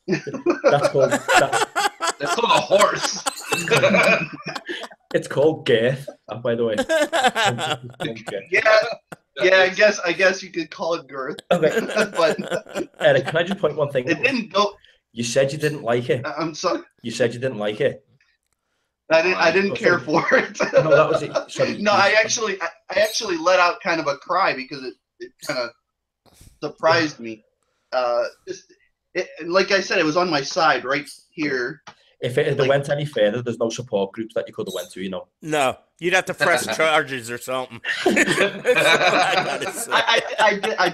That's called that's called a horse. it's called girth. By the way. Yeah. I guess you could call it girth. Okay. But Eric, can I just point one thing? it didn't go. You said you didn't like it. I'm sorry. You said you didn't like it. I didn't care for it. No, that was it. Sorry. No, I actually let out kind of a cry because it kind of surprised me. Like I said, it was on my side right here. If it had went any further, there's no support groups that you could have went to, you know. No, you'd have to press charges or something. I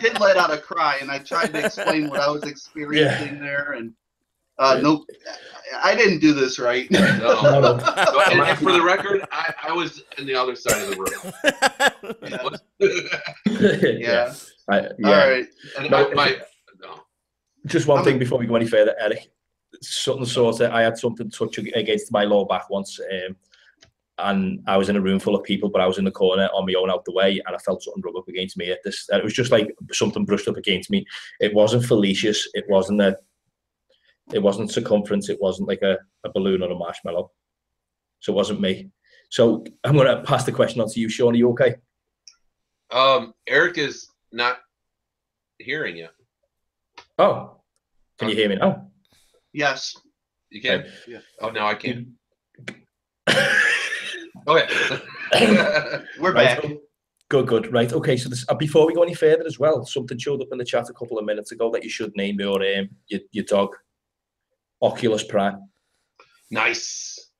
did let out a cry, and I tried to explain what I was experiencing there, and nope, I didn't do this right. No. And for the record, I was in the other side of the room. Yeah. All right. And no. Just one thing before we go any further, Eric. I had something touch against my lower back once, and I was in a room full of people, but I was in the corner on my own out the way, and I felt something rub up against me. It was just like something brushed up against me. It wasn't fallacious. It wasn't circumference. It wasn't like a balloon or a marshmallow. So it wasn't me. So I'm going to pass the question on to you, Shawn. Are you okay? Eric is not hearing you. Oh, can you hear me now? Yes. You can? Okay. Yeah. Oh, no, I can't. Okay. We're back. Good. Right. Okay. So before we go any further as well, something showed up in the chat a couple of minutes ago that you should name your dog Oculus Prime. Nice.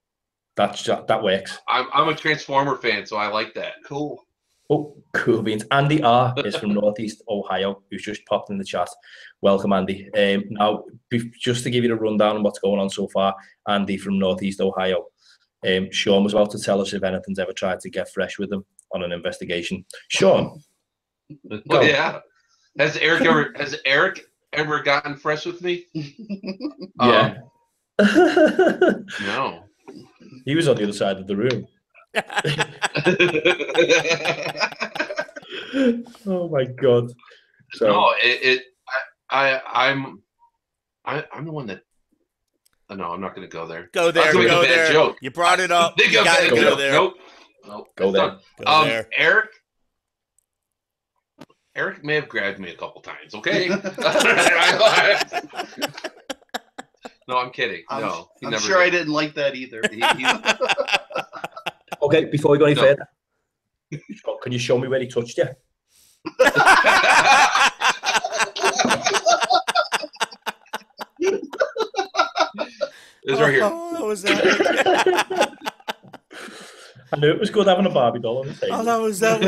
That works. I'm a Transformer fan, so I like that. Cool. Oh, cool beans. Andy R is from Northeast Ohio, who's just popped in the chat. Welcome, Andy. Now, just to give you the rundown on what's going on so far, Andy from Northeast Ohio. Shawn was about to tell us if anything's ever tried to get fresh with him on an investigation. Shawn. Oh, yeah. Has Eric ever gotten fresh with me? Yeah. No. He was on the other side of the room. Oh my god! So, no, I'm the one that. No, I'm not going to go there. Go there. Go there. Joke. You brought it up. You got to go there. Nope. Go there. Go there. Eric may have grabbed me a couple times. Okay. No, I'm kidding. No, I'm sure I didn't like that either. Okay, before we go any further, can you show me where he touched you? It's right here. Oh, that was that. I knew it was good having a Barbie doll on the table. Oh, that was good.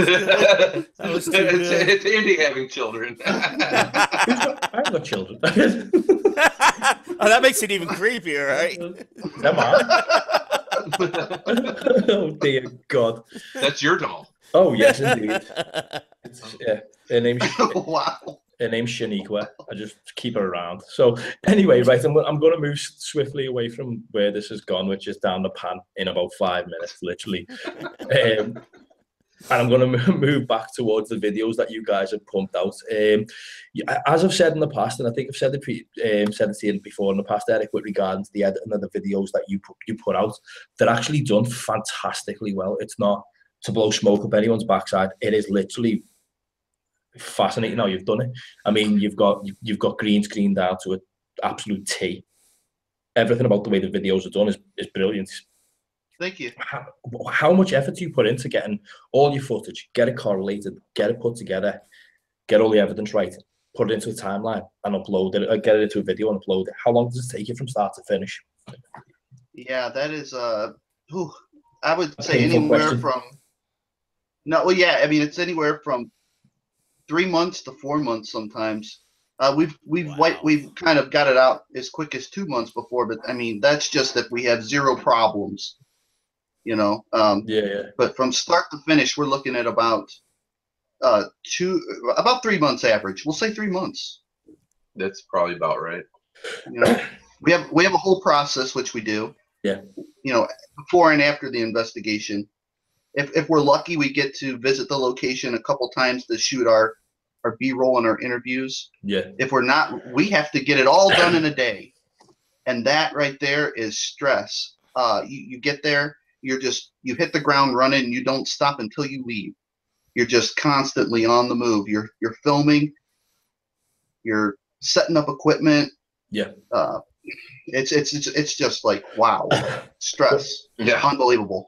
That was too good. It's Andy having children. I haven't got children. Oh, that makes it even creepier, right? Come on. Oh dear God. That's your doll. Oh yes, indeed. Yeah, her name's Wow. Her name's Shaniqua. I just keep her around. So anyway, right, I'm going to move swiftly away from where this has gone, which is down the pan in about 5 minutes, literally. And I'm going to move back towards the videos that you guys have pumped out. As I've said in the past, and I think I've said it to you before in the past, Eric, with regard to the editing of the videos that you put out, they're actually done fantastically well. It's not to blow smoke up anyone's backside. It is literally fascinating how you've done it. I mean, you've got green screen down to an absolute T. Everything about the way the videos are done is brilliant. Thank you. How much effort do you put into getting all your footage, get it correlated, get it put together, get all the evidence right, put it into a timeline and upload it, or get it into a video and upload it? How long does it take you from start to finish? Yeah, that is I would say anywhere from I mean, it's anywhere from 3 months to 4 months sometimes. We've kind of got it out as quick as 2 months before, but I mean, that's just if we have zero problems, you know. But from start to finish, we're looking at about 3 months average. We'll say 3 months. That's probably about right. You know, we have a whole process which we do. Yeah. You know, before and after the investigation. If we're lucky, we get to visit the location a couple times to shoot our B-roll and our interviews. Yeah. If we're not, we have to get it all done in a day. And that right there is stress. You get there, you hit the ground running, and you don't stop until you leave. You're just constantly on the move. You're filming, you're setting up equipment. Yeah. It's just like, wow, stress. Yeah. Unbelievable.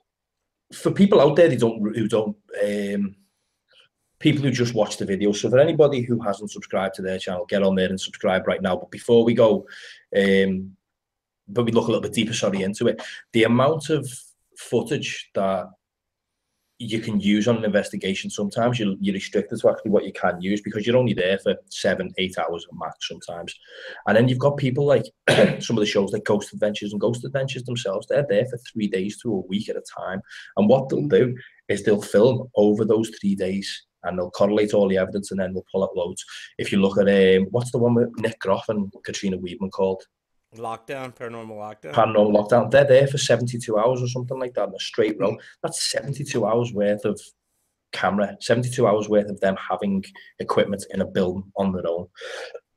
For people out there people who just watch the video, so for anybody who hasn't subscribed to their channel, get on there and subscribe right now. But before we go, but we look a little bit deeper, into it, the amount of footage that you can use on an investigation, sometimes you're restricted to actually what you can use because you're only there for 7-8 hours max sometimes. And then you've got people like some of the shows like Ghost Adventures themselves, they're there for 3 days to a week at a time. And what they'll do is they'll film over those 3 days and they'll correlate all the evidence and then they'll pull up loads. If you look at what's the one with Nick Groff and Katrina Weidman called? Paranormal Lockdown. Paranormal Lockdown. They're there for 72 hours or something like that in a straight row. That's 72 hours worth of camera, 72 hours worth of them having equipment in a building on their own.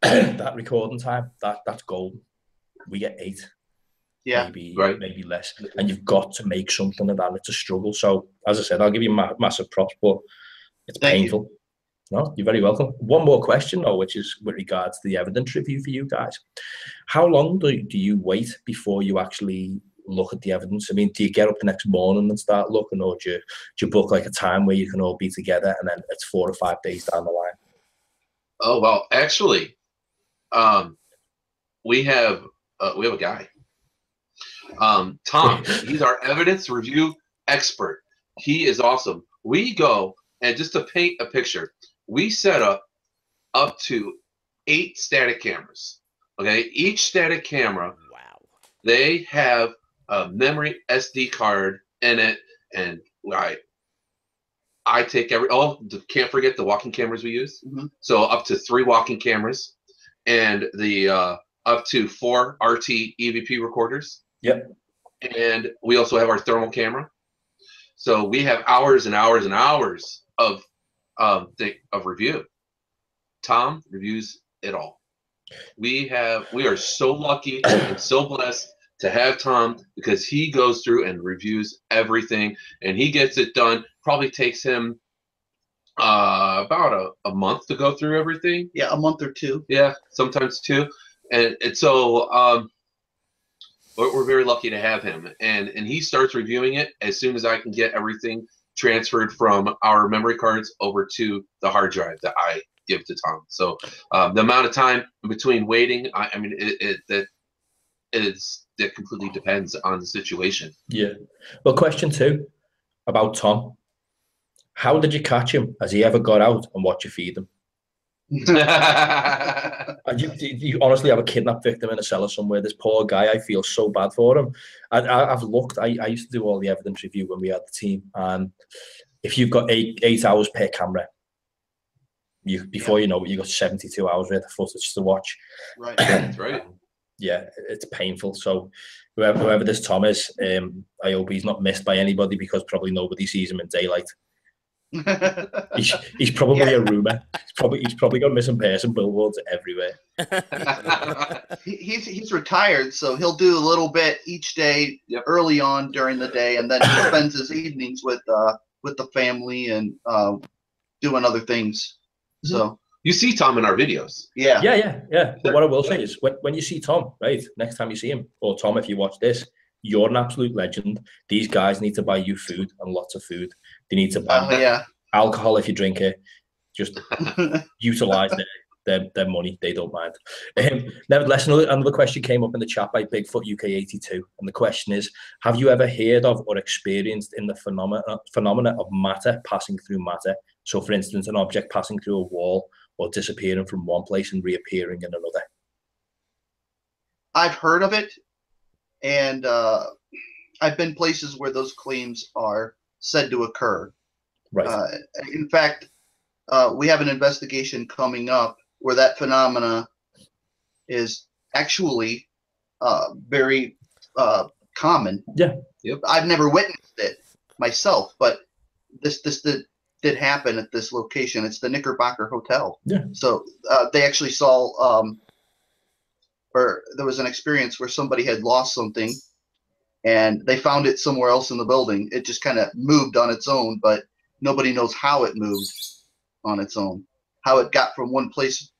That recording time, that's golden. We get 8. Yeah, maybe less. And you've got to make something of that. It's a struggle. So, as I said, I'll give you massive props, but it's painful. No, you're very welcome. One more question, though, which is with regards to the evidence review for you guys. How long do you wait before you actually look at the evidence? I mean, do you get up the next morning and start looking, or do you book like a time where you can all be together and then it's 4 or 5 days down the line? Oh, well, actually, we have a guy. Tom, he's our evidence review expert. He is awesome. We go, and just to paint a picture, we set up to 8 static cameras. Okay, each static camera, wow, they have a memory SD card in it, and I take can't forget the walking cameras we use. Mm-hmm. So up to 3 walking cameras, and the up to 4 RT EVP recorders. Yep. And we also have our thermal camera. So we have hours and hours and hours of review. Tom reviews it all. We are so lucky and so blessed to have Tom, because he goes through and reviews everything, and he gets it done. Probably takes him about a month to go through everything. Yeah, a month or 2. Yeah, sometimes 2. And so we're very lucky to have him. And he starts reviewing it as soon as I can get everything transferred from our memory cards over to the hard drive that I give to Tom. So the amount of time between waiting, I mean, that completely depends on the situation. Yeah. Well, question 2 about Tom. How did you catch him? Has he ever got out and what you feed him? And you honestly have a kidnapped victim in a cellar somewhere? This poor guy, I feel so bad for him. I've looked. I used to do all the evidence review when we had the team, and if you've got 8 hours per camera, Before you know it, you got 72 hours worth of footage to watch. Right. That's right. Yeah, it's painful. So whoever this Tom is, I hope he's not missed by anybody, because probably nobody sees him in daylight. He's probably a rumor. He's probably got missing person billboards everywhere. He's retired, so he'll do a little bit each day early on during the day, and then he spends his evenings with the family and doing other things. So you see Tom in our videos. Yeah. But what I will say is, when you see Tom, right, next time you see him, or Tom, if you watch this, you're an absolute legend. These guys need to buy you food, and lots of food. They need to buy alcohol if you drink it. Just utilize their money. They don't mind. Nevertheless, another question came up in the chat by Bigfoot UK82, and the question is: have you ever heard of or experienced in the phenomena of matter passing through matter? So, for instance, an object passing through a wall, or disappearing from one place and reappearing in another. I've heard of it, and I've been places where those claims are said to occur. Right. In fact, we have an investigation coming up where that phenomena is actually very common. Yeah. Yep. I've never witnessed it myself, but this did happen at this location. It's the Knickerbocker Hotel. Yeah. So they actually saw, or there was an experience where somebody had lost something, and they found it somewhere else in the building. It just kind of moved on its own, but nobody knows how it moved on its own, how it got from one place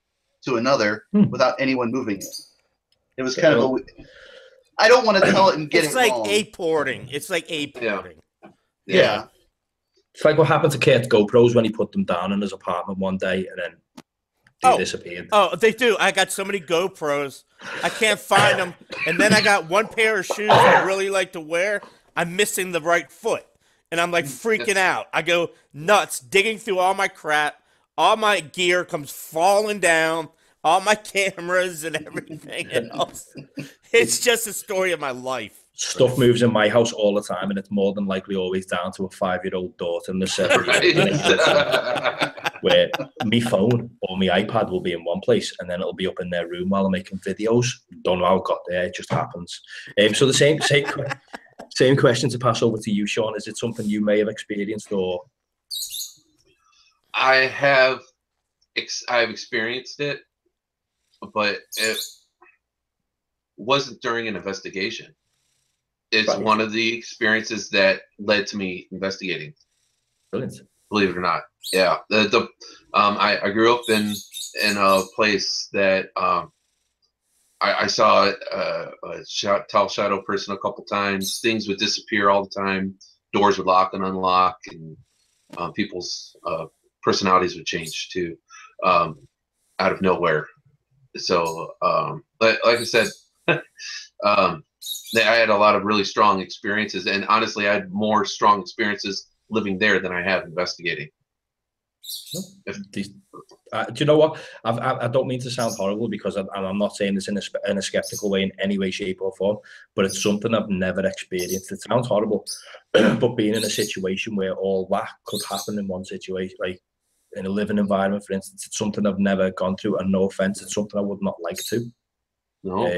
to another without anyone moving it. It was kind of I don't want to tell it and get it wrong. It's like aporting. Yeah. It's like what happened to Kurt's GoPros when he put them down in his apartment one day, and then they disappeared. Oh, they do. I got so many GoPros. I can't find them. And then I got one pair of shoes I really like to wear. I'm missing the right foot. And I'm like freaking out. I go nuts, digging through all my crap. All my gear comes falling down. All my cameras and everything else. It's just a story of my life. Stuff moves in my house all the time, and it's more than likely always down to a 5-year-old daughter in the 70s. Where my phone or my iPad will be in one place, and then it'll be up in their room while I'm making videos. Don't know how it got there; it just happens. So the same question to pass over to you, Shawn. Is it something you may have experienced, or? I've experienced it, but it wasn't during an investigation. It's one of the experiences that led to me investigating. Brilliant. Believe it or not. Yeah. I grew up in a place that I saw a tall shadow person a couple times. Things would disappear all the time. Doors would lock and unlock, and people's personalities would change too, out of nowhere. So, like I said, I had a lot of really strong experiences, and honestly, I had more strong experiences living there than I have investigating. Do you know what? I don't mean to sound horrible, because I'm not saying this in a skeptical way in any way, shape, or form, but it's something I've never experienced. It sounds horrible, but being in a situation where all that could happen in one situation, like in a living environment, for instance, it's something I've never gone through, and no offense, it's something I would not like to. No,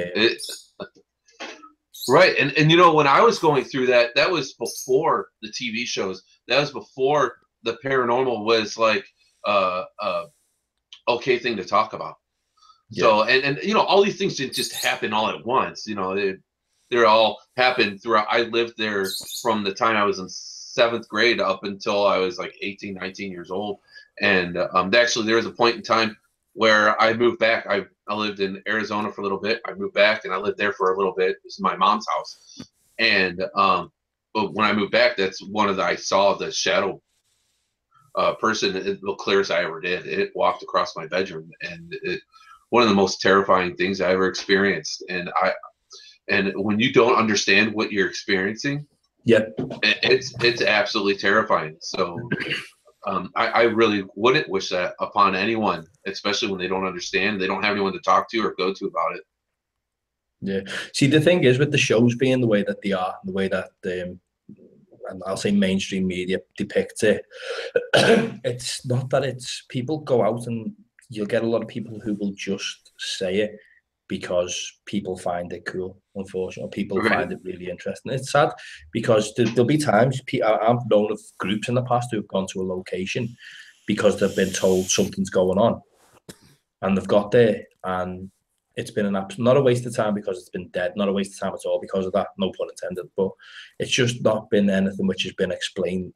right. And you know, when I was going through that was before the TV shows. That was before the paranormal was like okay thing to talk about. Yeah. So and you know, all these things didn't just happen all at once. You know, they all happened throughout. I lived there from the time I was in 7th grade up until I was like 18, 19 years old. And actually, there was a point in time where I moved back. I lived in Arizona for a little bit. I moved back, and I lived there for a little bit. This is my mom's house. And but when I moved back, that's I saw the shadow person, the clearest I ever did. It walked across my bedroom, and one of the most terrifying things I ever experienced. And when you don't understand what you're experiencing, it's absolutely terrifying. So I really wouldn't wish that upon anyone, especially when they don't understand, they don't have anyone to talk to or go to about it. Yeah. See, the thing is with the shows being the way that they are, the way that and I'll say mainstream media depicts it, it's not that it's people go out and you'll get a lot of people who will just say it because people find it cool, unfortunately. People find it really interesting. It's sad because there'll be times, I've known of groups in the past who have gone to a location because they've been told something's going on, and they've got there, and it's been not a waste of time because it's been dead, not a waste of time at all because of that, no pun intended, but it's just not been anything which has been explained,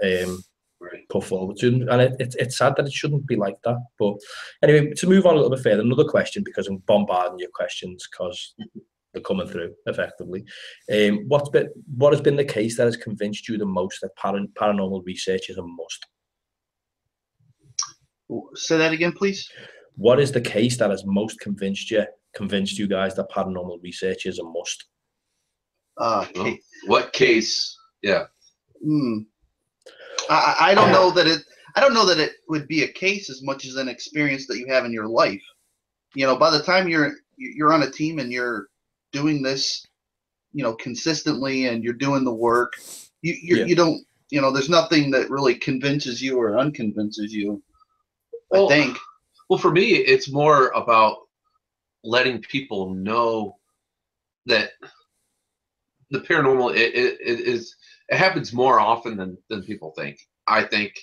put forward to them. And it's sad that it shouldn't be like that. But anyway, to move on a little bit further, another question, because I'm bombarding your questions because they're coming through effectively. What has been the case that has convinced you the most that paranormal research is a must? Say that again, please. What is the case that has most convinced you guys that paranormal research is a must? What case? Yeah. I don't know that it. I don't know that it would be a case as much as an experience that you have in your life. You know, by the time you're on a team and you're doing this, you know, consistently, and you're doing the work, you don't. You know, there's nothing that really convinces you or unconvinces you. I think. Well, for me, it's more about letting people know that the paranormal it happens more often than people think. I think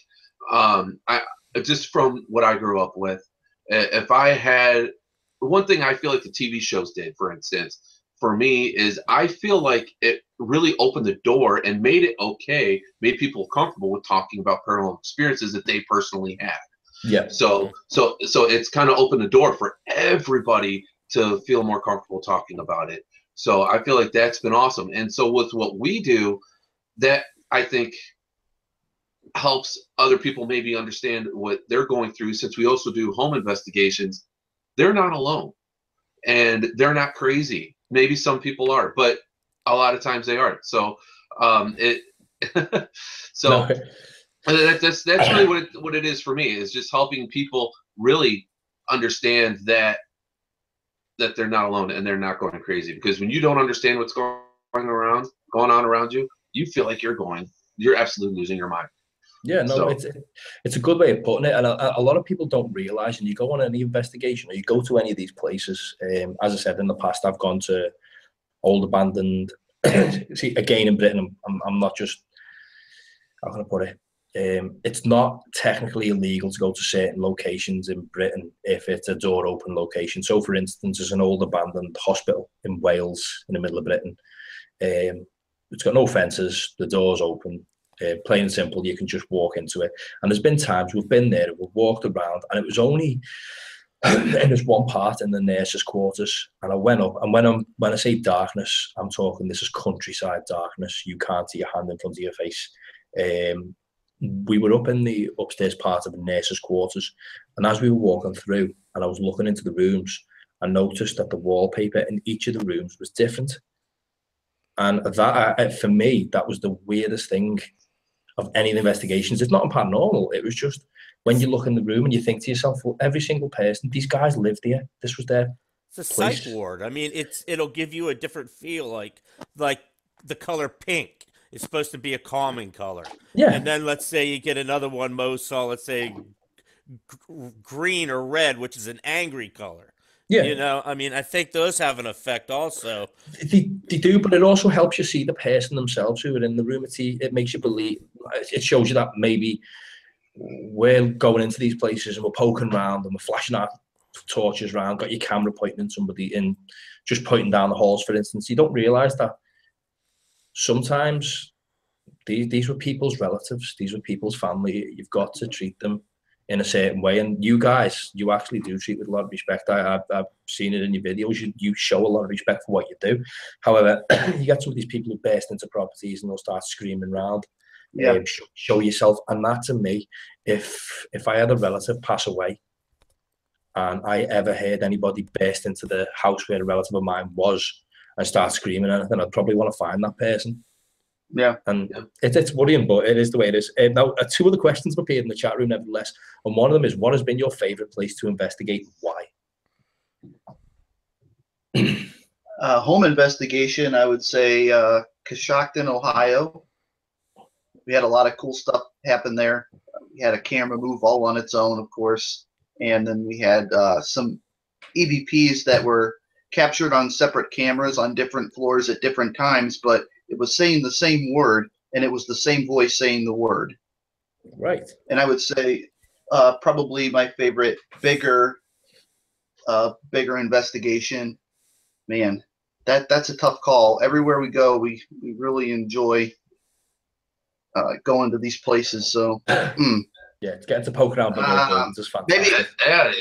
I just from what I grew up with, if I had one thing I feel like the TV shows did, for instance, for me is I feel like it really opened the door and made it okay, made people comfortable with talking about paranormal experiences that they personally had. Yeah. So it's kind of opened the door for everybody to feel more comfortable talking about it. So I feel like that's been awesome. And so with what we do, that I think helps other people maybe understand what they're going through, since we also do home investigations. They're not alone and they're not crazy. Maybe some people are, but a lot of times they aren't. So that's really what it is for me, is just helping people really understand that they're not alone and they're not going crazy. Because when you don't understand what's going on around you, you feel like you're absolutely losing your mind. Yeah, no, it's a good way of putting it, and a lot of people don't realize. And you go on any investigation, or you go to any of these places. As I said in the past, I've gone to old abandoned. See, again in Britain, I'm not just, how can I put it? It's not technically illegal to go to certain locations in Britain if it's a door open location. So, for instance, there's an old abandoned hospital in Wales in the middle of Britain. It's got no fences, the door's open. Plain and simple, you can just walk into it. And there's been times we've been there, we've walked around, and it was only in this one part in the nurses' quarters. And I went up, and when I say darkness, I'm talking, this is countryside darkness. You can't see your hand in front of your face. We were up in the upstairs part of the nurses' quarters, and as we were walking through, and I was looking into the rooms, I noticed that the wallpaper in each of the rooms was different. And that, for me, that was the weirdest thing of any of the investigations. It's not in paranormal. It was just when you look in the room and you think to yourself, well, every single person, these guys lived here. This was their It's a place. psych ward. I mean, it'll give you a different feel, like the color pink is supposed to be a calming color. Yeah. And then let's say you get another one, Mosol, let's say green or red, which is an angry color. Yeah. You know, I mean, I think those have an effect also. They do, but it also helps you see the person themselves who are in the room. It makes you believe. It shows you that maybe we're going into these places and we're poking around and we're flashing our torches around, got your camera pointing at somebody and just pointing down the halls, for instance. You don't realise that sometimes these were people's relatives, these were people's family. You've got to treat them in a certain way, and you guys, you actually do treat with a lot of respect. I've seen it in your videos. You show a lot of respect for what you do. However, you get some of these people who burst into properties and they'll start screaming around. Yeah. Show yourself. And that, to me, if I had a relative pass away and I ever heard anybody burst into the house where a relative of mine was and start screaming anything, I'd probably want to find that person. Yeah. And it's worrying, but it is the way it is. Now, two other questions have appeared in the chat room, nevertheless. And one of them is, what has been your favourite place to investigate? Why? Home investigation, I would say Coshocton, Ohio. We had a lot of cool stuff happen there. We had a camera move all on its own, of course, and then we had some EVPs that were captured on separate cameras on different floors at different times, but it was saying the same word, and it was the same voice saying the word. Right. And I would say probably my favorite bigger investigation. Man, that's a tough call. Everywhere we go, we really enjoy going to these places. So Yeah, it's getting to poke around big old buildings is fantastic. maybe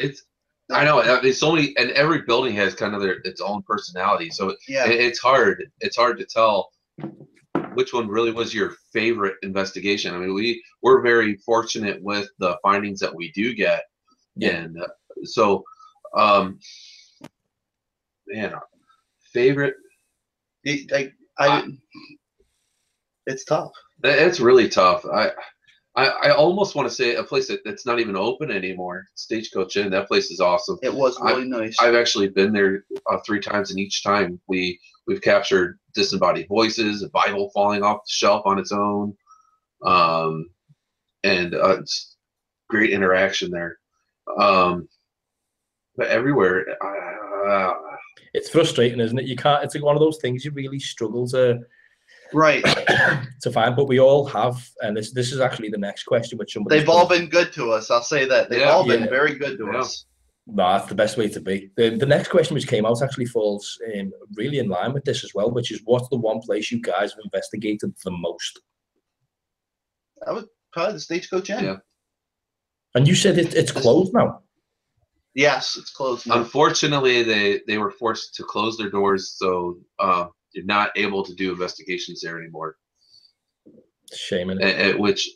it's. I know. There's so many, and every building has kind of its own personality. So it's hard. It's hard to tell which one really was your favorite investigation. I mean, we're very fortunate with the findings that we do get, and so, man, favorite. it's tough. It's really tough. I almost want to say a place that's not even open anymore. Stagecoach Inn. That place is awesome. It was really nice. I've actually been there 3 times, and each time we've captured disembodied voices, a Bible falling off the shelf on its own, and it's great interaction there. But everywhere, it's frustrating, isn't it? You can't. It's like one of those things you really struggle to find. But we all have, and this is actually the next question, which somebody. They've all been good to us. I'll say that they've all been very good to us. No, that's the best way to be. The next question which came out actually falls really in line with this as well, which is what's the one place you guys have investigated the most? That was probably the Stagecoach Inn. Yeah. And you said it's closed now? Yes, it's closed now. Unfortunately, they were forced to close their doors, so you're not able to do investigations there anymore. Shame in it. Which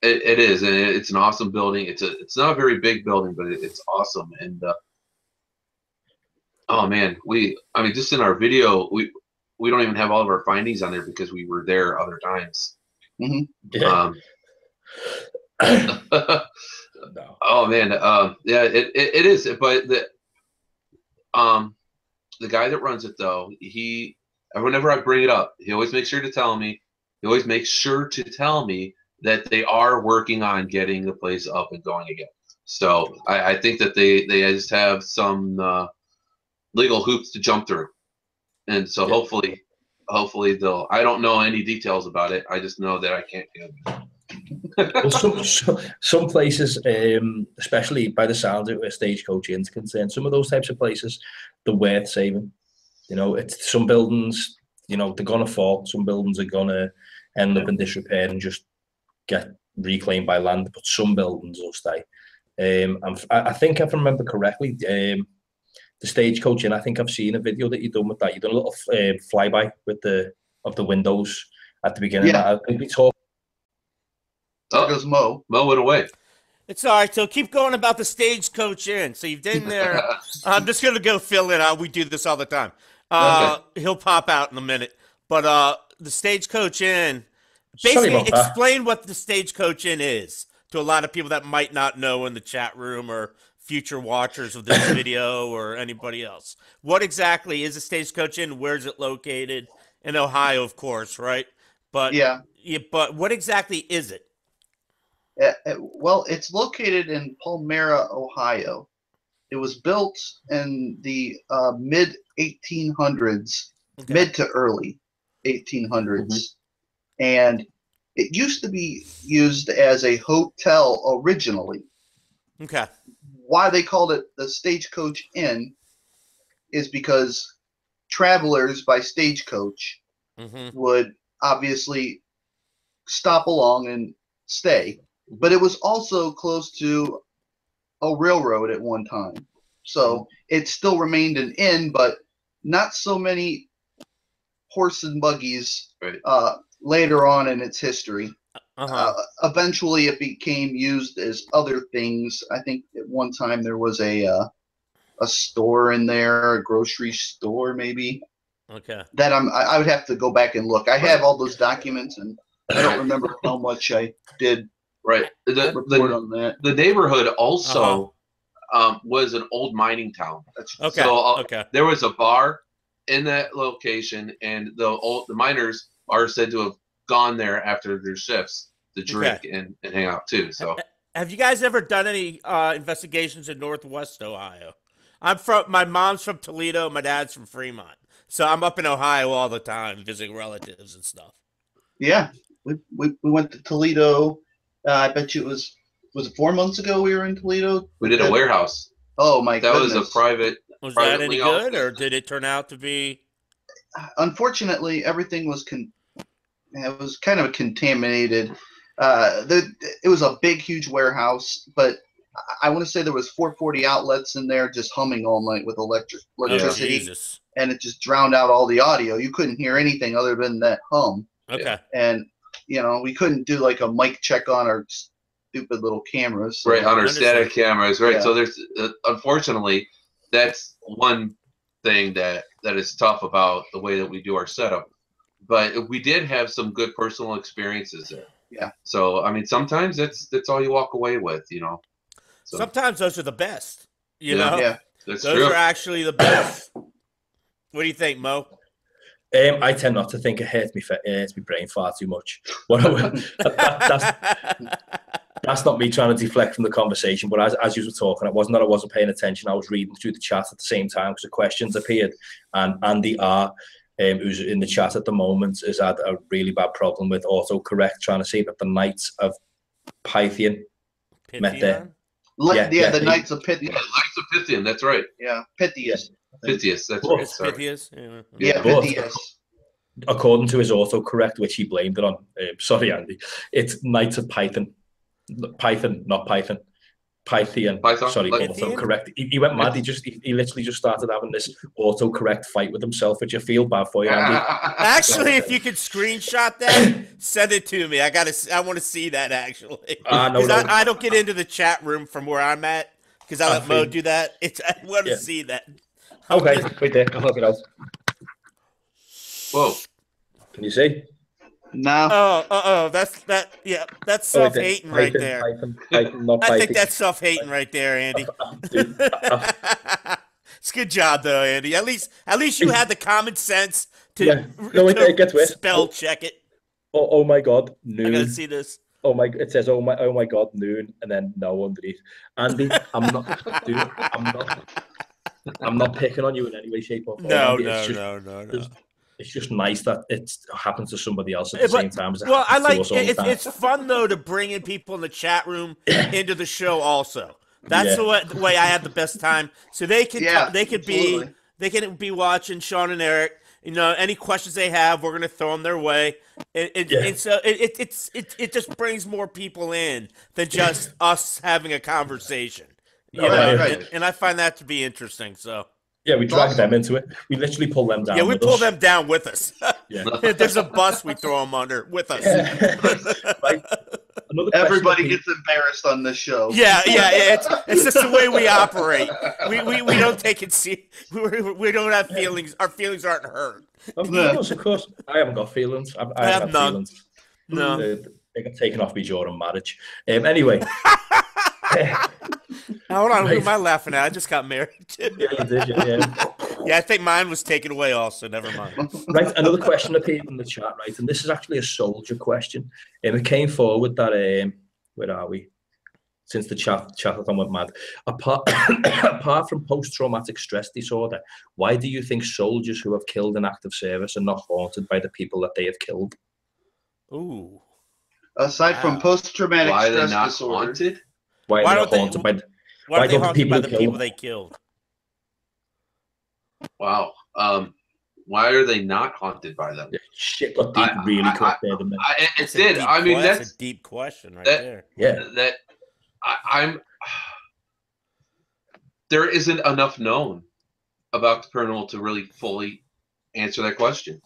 it is, and it's an awesome building. It's not a very big building, but it's awesome. And oh man, just in our video, we don't even have all of our findings on there because we were there other times. Mm-hmm. Yeah. No. Oh man, yeah, it is. But the guy that runs it though, whenever I bring it up, he always makes sure to tell me. He always makes sure to tell me that they are working on getting the place up and going again. So I think that they just have some legal hoops to jump through, and so hopefully they'll. I don't know any details about it. I just know that I can't do it. Well, some places, especially by the sound of where Stagecoach Inn's concerned, some of those types of places, they're worth saving. You know, it's some buildings, you know, they're gonna fall. Some buildings are gonna end up in disrepair and just get reclaimed by land, but some buildings will stay. I think if I remember correctly, the Stagecoach Inn, I think I've seen a video that you've done with that. You've done a little flyby of the windows at the beginning. Yeah. I think we talked. There goes Mo. Mo went away. It's all right. So keep going about the Stagecoach Inn. So you've been there. I'm just going to go fill in. We do this all the time. He'll pop out in a minute. But the Stagecoach Inn, basically explain what the Stagecoach Inn is to a lot of people that might not know in the chat room or future watchers of this video or anybody else. What exactly is a Stagecoach Inn? Where is it located? In Ohio, of course, right? But but what exactly is it? Well, it's located in Palmyra, Ohio. It was built in the mid 1800s, mid to early 1800s, and it used to be used as a hotel originally. Okay. Why they called it the Stagecoach Inn is because travelers by stagecoach would obviously stop along and stay. But it was also close to a railroad at one time. So it still remained an inn, but not so many horse and buggies later on in its history. Eventually it became used as other things. I think at one time there was a store in there, a grocery store maybe. Okay. That I would have to go back and look. I have all those documents, and I don't remember how much I did. Right. Report on that. The neighborhood also was an old mining town. Okay. So there was a bar in that location, and the miners are said to have gone there after their shifts to drink and hang out too. So, have you guys ever done any investigations in Northwest Ohio? My mom's from Toledo, my dad's from Fremont, so I'm up in Ohio all the time visiting relatives and stuff. Yeah, we went to Toledo. I bet you was it 4 months ago we were in Toledo? We did a warehouse. Oh my goodness. That was a private. Was that any good, or did it turn out to be? Unfortunately, everything was it was kind of contaminated. It was a big, huge warehouse, but I want to say there was 440 outlets in there just humming all night with electricity, and it just drowned out all the audio. You couldn't hear anything other than that hum. Okay. And we couldn't do like a mic check on our stupid little cameras. Right, on our static cameras, right? Yeah. So there's unfortunately, that's one thing that is tough about the way that we do our setup. But we did have some good personal experiences there. Yeah. So I mean, sometimes that's all you walk away with, So, sometimes those are the best. You know. Yeah. That's those true. are actually the best. What do you think, Mo? I tend not to think it hurts me brain far too much. That's not me trying to deflect from the conversation, but as you were talking, it wasn't that I wasn't paying attention. I was reading through the chat at the same time because the questions appeared, and Andy R, who's in the chat at the moment, has had a really bad problem with autocorrect, trying to say that the Knights of Pythian met there. The Knights of Pythian. Yeah, Knights of Pythian, that's right. Yeah, Pythius. Pythius, that's right. It's Pythius. Yeah, Pythius. According to his autocorrect, which he blamed it on, sorry, Andy, it's Knights of Python. Python, not Python. Pythian. Python? Sorry, autocorrect. He went mad. He literally just started having this autocorrect fight with himself, which I feel bad for you, Andy. Actually, if you could screenshot that, send it to me. I want to see that actually. I don't get into the chat room from where I'm at because I let Mo do that. I want to see that. Okay, wait there. I'll look it out. Whoa. Can you see? No. That's self-hating right there. I think that's self-hating right there, Andy. It's a good job though, Andy. At least you had the common sense to, spell check it. Oh my God, noon. I gotta see this. It says oh my God, noon, and then no underneath. Andy, I'm not picking on you in any way, shape, or form. No. It's just nice that it happens to somebody else at the same time. I like it's fun though to bring in people in the chat room into the show also. That's the way I have the best time. So they can be watching Shawn and Eric. Any questions they have, we're gonna throw them their way. And so it just brings more people in than just us having a conversation. Right. And I find that to be interesting. So. Yeah, we drag them into it. We literally pull them down. Yeah, we pull them down with us. Yeah. If there's a bus, we throw them under with us. Right. Everybody gets embarrassed on this show. Yeah. It's just the way we operate. We don't take it seriously. We don't have feelings. Our feelings aren't hurt. Of course. I haven't got feelings. I have none. Feelings. No. They got taken off me during marriage. Anyway. Hold on, who am I laughing at? I just got married. Yeah, you did, yeah. Yeah, I think mine was taken away also. Never mind. Right, another question appeared in the chat, right? And this is actually a soldier question. It came forward that, where are we? Since the chat-a-thon went mad. Apart from post-traumatic stress disorder, why do you think soldiers who have killed in active service are not haunted by the people that they have killed? Ooh. Aside from post-traumatic stress disorder. Why are they not haunted? Why don't they haunted by the people they killed? Wow. Why are they not haunted by them? Shit got deep really quick there. It did. I mean, that's a deep question right there. Yeah. I'm. There isn't enough known about the paranormal to really fully answer that question.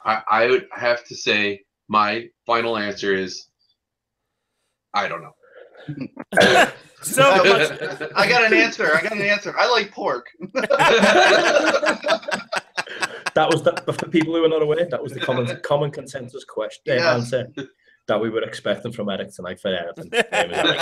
I would have to say my final answer is I don't know. So I got an answer. I like pork. That was for people who are not aware. That was the common consensus question answer that we were expecting from Eric tonight for anything.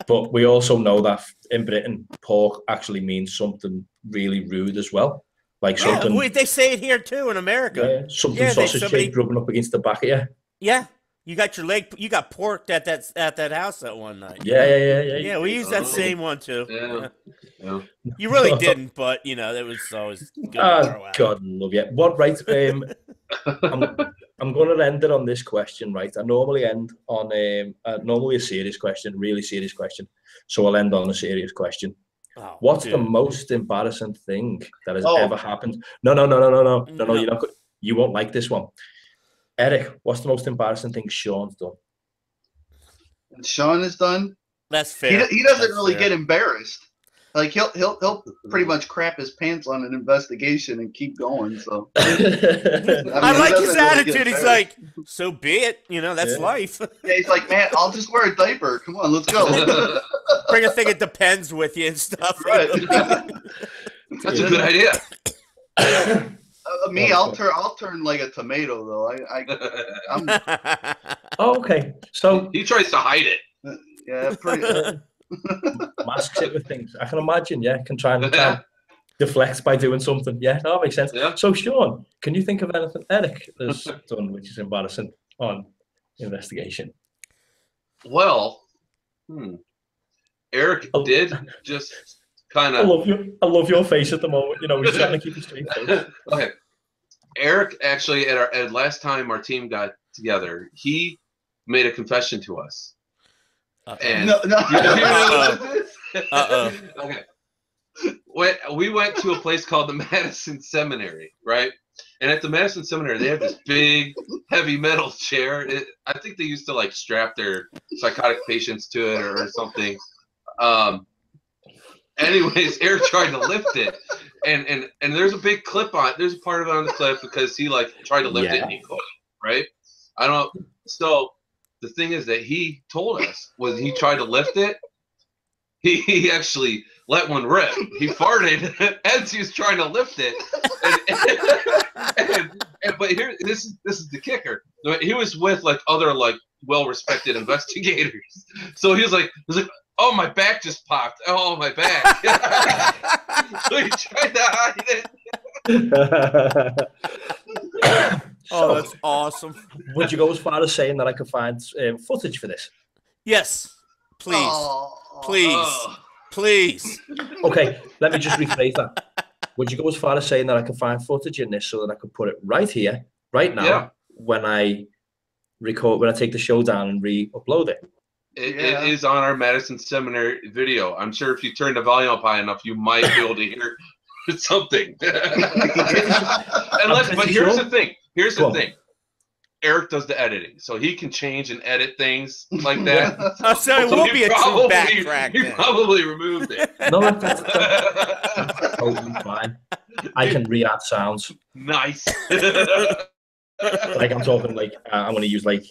But we also know that in Britain, pork actually means something really rude as well. Like something. They say it here too in America. Yeah, something sausage shaped rubbing up against the back of you. Yeah. You got your leg. You got porked at that house that one night. Yeah. We used that same one too. Yeah. You really didn't, but that was always good to throw out. God love you. What right? I'm going to end it on this question, right? I normally end on normally a serious question, really serious question. So I'll end on a serious question. Oh, What's the most embarrassing thing that has ever happened? No. You're not good. You won't like this one. Eric, what's the most embarrassing thing Shawn's done? Shawn has done? That's fair. He doesn't really get embarrassed. Like he'll pretty much crap his pants on an investigation and keep going. So I like his attitude. He's like, so be it. That's life. Yeah, he's like, man, I'll just wear a diaper. Come on, let's go. Bring a thing of Depends with you and stuff. Right. That's a good idea. Me, I'll turn like a tomato though. I'm Oh, okay. So he tries to hide it. Yeah, pretty. Masks it with things. I can imagine. Yeah, can try and deflect by doing something. Yeah, that makes sense. Yeah. So, Shawn, can you think of anything Eric has done which is embarrassing on investigation? Well, Eric did just kind of. I love your face at the moment. He's trying to keep a straight face. Okay. Eric actually at last time our team got together, he made a confession to us. And no. Okay. We went to a place called the Madison Seminary, right? And at the Madison Seminary, they have this big, heavy metal chair. I think they used to like strap their psychotic patients to it or something. Anyways, Eric tried to lift it, and there's a big clip on it. There's a part of it on the clip because he like tried to lift it and he couldn't, right? So the thing is that he told us was he tried to lift it. He actually let one rip. He farted as he was trying to lift it. But here, this is the kicker. He was with like other like well-respected investigators. So he was like, oh, my back just popped. Oh, my back. So he tried to hide it. Oh, that's awesome. Would you go as far as saying that I could find footage for this? Yes. Please. Please. Okay, let me just rephrase that. Would you go as far as saying that I could find footage in this so that I could put it right here, right now, when I take the show down and re-upload it? It is on our Madison Seminary video. I'm sure if you turn the volume up high enough, you might be able to hear something. But here's the thing. Eric does the editing, so he can change and edit things like that. So it will be a true back crack. He probably removed it. No, that's totally fine. I can re-add sounds. Nice. Like I'm talking like I'm going to use like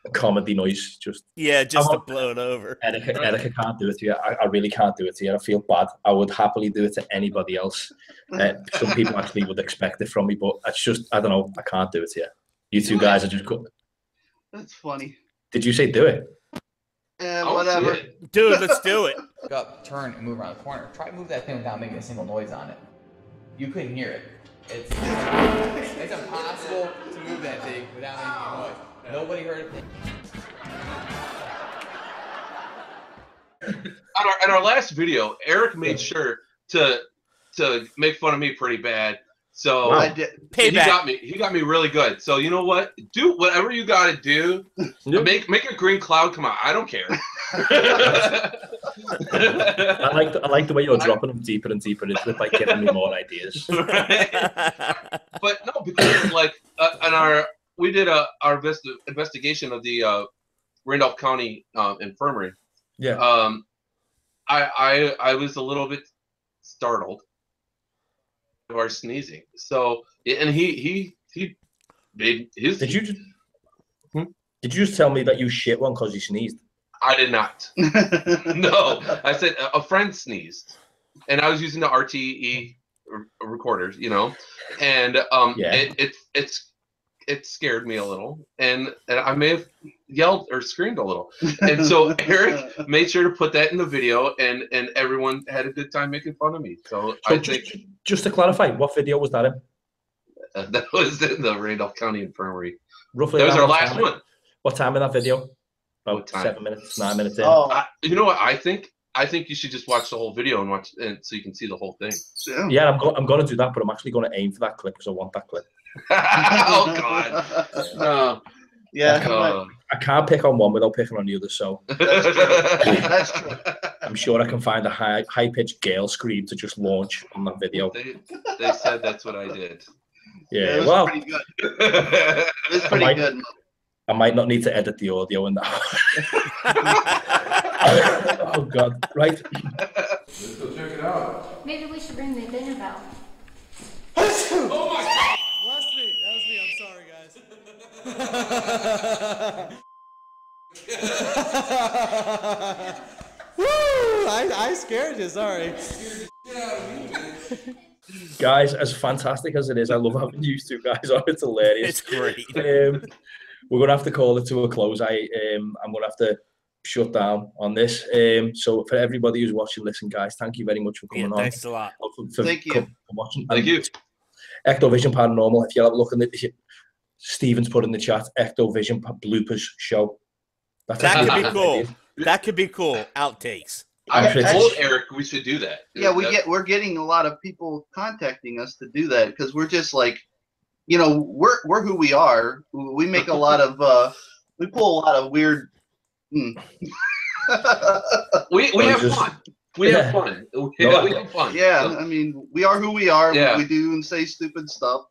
a comedy noise. Just to blow it over. Eric can't do it to you. I really can't do it to you. I feel bad. I would happily do it to anybody else. Some people actually would expect it from me, but it's just I don't know. I can't do it to you. You two guys are just good. That's funny. Did you say do it? Whatever. Dude, let's do it. Go up, turn, and move around the corner. Try to move that thing without making a single noise on it. You couldn't hear it. It's impossible to move that thing without making a noise. Nobody heard a thing. On our last video, Eric made sure to make fun of me pretty bad. So I did. He got me really good. So you know what? Do whatever you got to do. Make a green cloud come out. I don't care. I like the way you're dropping them deeper and deeper into it by giving me more ideas. Right? But no, because like we did our investigation of the Randolph County Infirmary. Yeah. I was a little bit startled of our sneezing. So and he made his. Did you just tell me that you shit one because you sneezed? I did not. No, I said a friend sneezed, and I was using the RTE recorders, and it's it scared me a little, and I may have yelled or screamed a little. And so Eric made sure to put that in the video, and everyone had a good time making fun of me. So I think just to clarify, what video was that in? that was in the Randolph County Infirmary. Roughly. That was our last one. What time in that video? About 7 minutes, 9 minutes in. Oh, You know what I think? I think you should just watch the whole video and watch, and so you can see the whole thing. Yeah, I'm going to do that, but I'm actually going to aim for that clip because I want that clip. Oh God! No. Yeah, I can't pick on one without picking on the other. So that's true. I'm sure I can find a high-pitched girl scream to just launch on that video. They said that's what I did. Yeah, it was well, pretty good. It was pretty good. I might not need to edit the audio in that. Oh God! Right. Let's go check it out. Maybe we should ring the dinner bell. Oh my God! That was me. I'm sorry, guys. Woo! I scared you. Sorry. Guys, as fantastic as it is, I love having you two guys on. It's hilarious. It's great. We're gonna have to call it to a close. I'm gonna have to shut down on this. So for everybody who's watching, listen, guys, thank you very much for coming on. Thanks a lot. Thank you. For watching. Thank you. Ectovision Paranormal. If you have a look at it, Stephen's put in the chat. Ectovision bloopers show. That could be cool. That could be cool. Outtakes. I told Eric we should do that. Yeah, we're getting a lot of people contacting us to do that because we're just like, you know, we're who we are. We make a lot of we pull a lot of weird. We have fun. We have fun. We have fun. Yeah, I mean, we are who we are. Yeah. We do and say stupid stuff.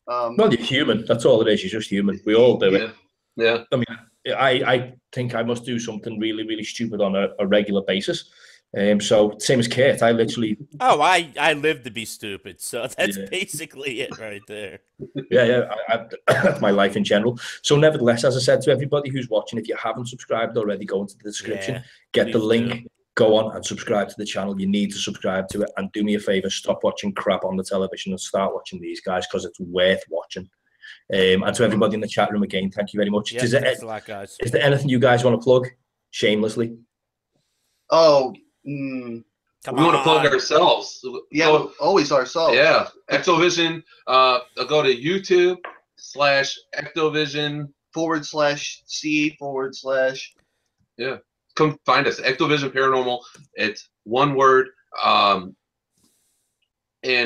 Well, you're human. That's all it is. You're just human. We all do it. Yeah. I mean, I think I must do something really, really stupid on a regular basis. So same as Kate, I literally. Oh, I live to be stupid, so that's basically it right there. Yeah, that's my life in general. So nevertheless, as I said to everybody who's watching, if you haven't subscribed already, go into the description, get the link, go on and subscribe to the channel. You need to subscribe to it, and do me a favor, stop watching crap on the television and start watching these guys because it's worth watching. And to everybody in the chat room again, thank you very much. Yeah, thanks a lot, guys. Is there anything you guys want to plug shamelessly? Oh. We want to plug ourselves. Yeah, always ourselves. Yeah, Ectovision. Go to YouTube /Ectovision /C/ Yeah, come find us. Ectovision Paranormal. It's one word. And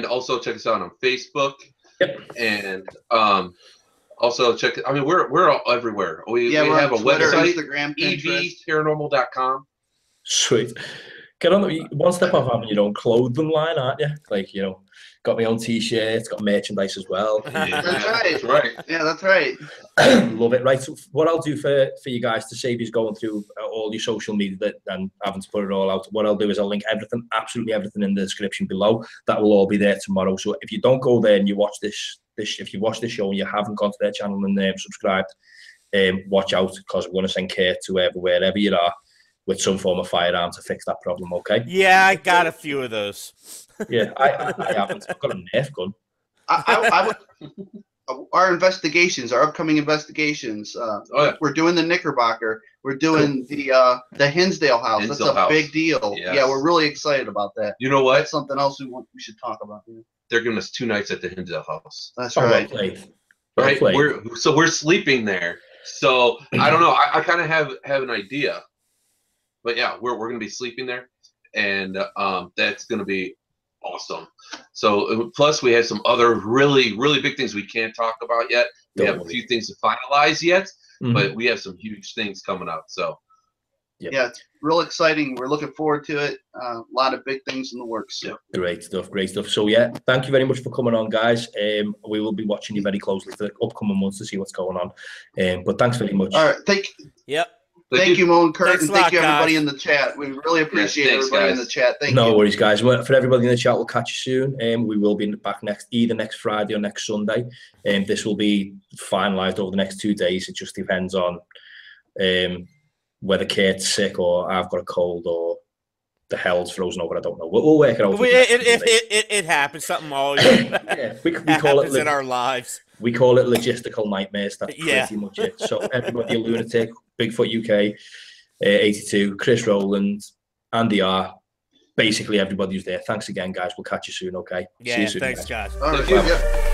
also check us out on Facebook. Yep. And also check. I mean, we're all everywhere. We have a Twitter, website. Instagram, Pinterest. evparanormal.com. Sweet. Get on one step off having your own clothing line, aren't you? Like, you know, got my own t-shirts, got merchandise as well. That's right. Yeah, that's right. Love it. Right. So what I'll do for you guys to save you going through all your social media and having to put it all out, what I'll do is I'll link everything, absolutely everything in the description below. That will all be there tomorrow. So if you don't go there and you watch this if you watch this show and you haven't gone to their channel and subscribed, watch out because we're going to send Kate to wherever you are with some form of firearm to fix that problem, okay? Yeah, I got a few of those. Yeah, I haven't. I've got a Nerf gun. I would, our upcoming investigations, we're doing the Knickerbocker. We're doing the Hinsdale house. That's a big deal. Yes. Yeah, we're really excited about that. You know what? That's something else we should talk about. Yeah. They're giving us 2 nights at the Hinsdale house. That's right. Right. We're sleeping there. So I don't know. I kind of have an idea. But yeah, we're going to be sleeping there, and that's going to be awesome. So plus we have some other really, really big things we can't talk about yet. We have a few things to finalize yet, but we have some huge things coming up. So yeah, it's real exciting. We're looking forward to it. A lot of big things in the works. Yeah. Great stuff. So yeah, thank you very much for coming on, guys. We will be watching you very closely for the upcoming months to see what's going on. But thanks very much. All right, Yep. Thank you, Mo and Kurt, and thank you, everybody guys. in the chat. We really appreciate everybody in the chat. Thank you. No worries, guys. For everybody in the chat, we'll catch you soon. We will be back either next Friday or next Sunday. This will be finalised over the next 2 days. It just depends on whether Kate's sick or I've got a cold or the hell's frozen over. I don't know. We'll work it out. It happens. Something always we call happens it in our lives. We call it logistical nightmares. That's Yeah. pretty much it. So everybody, Lunatic, Bigfoot UK, 82, Chris Rowland, Andy R. Basically, everybody who's there. Thanks again, guys. We'll catch you soon, okay? See Yeah, you soon, thanks, guys. guys. All right, Thank you. yeah.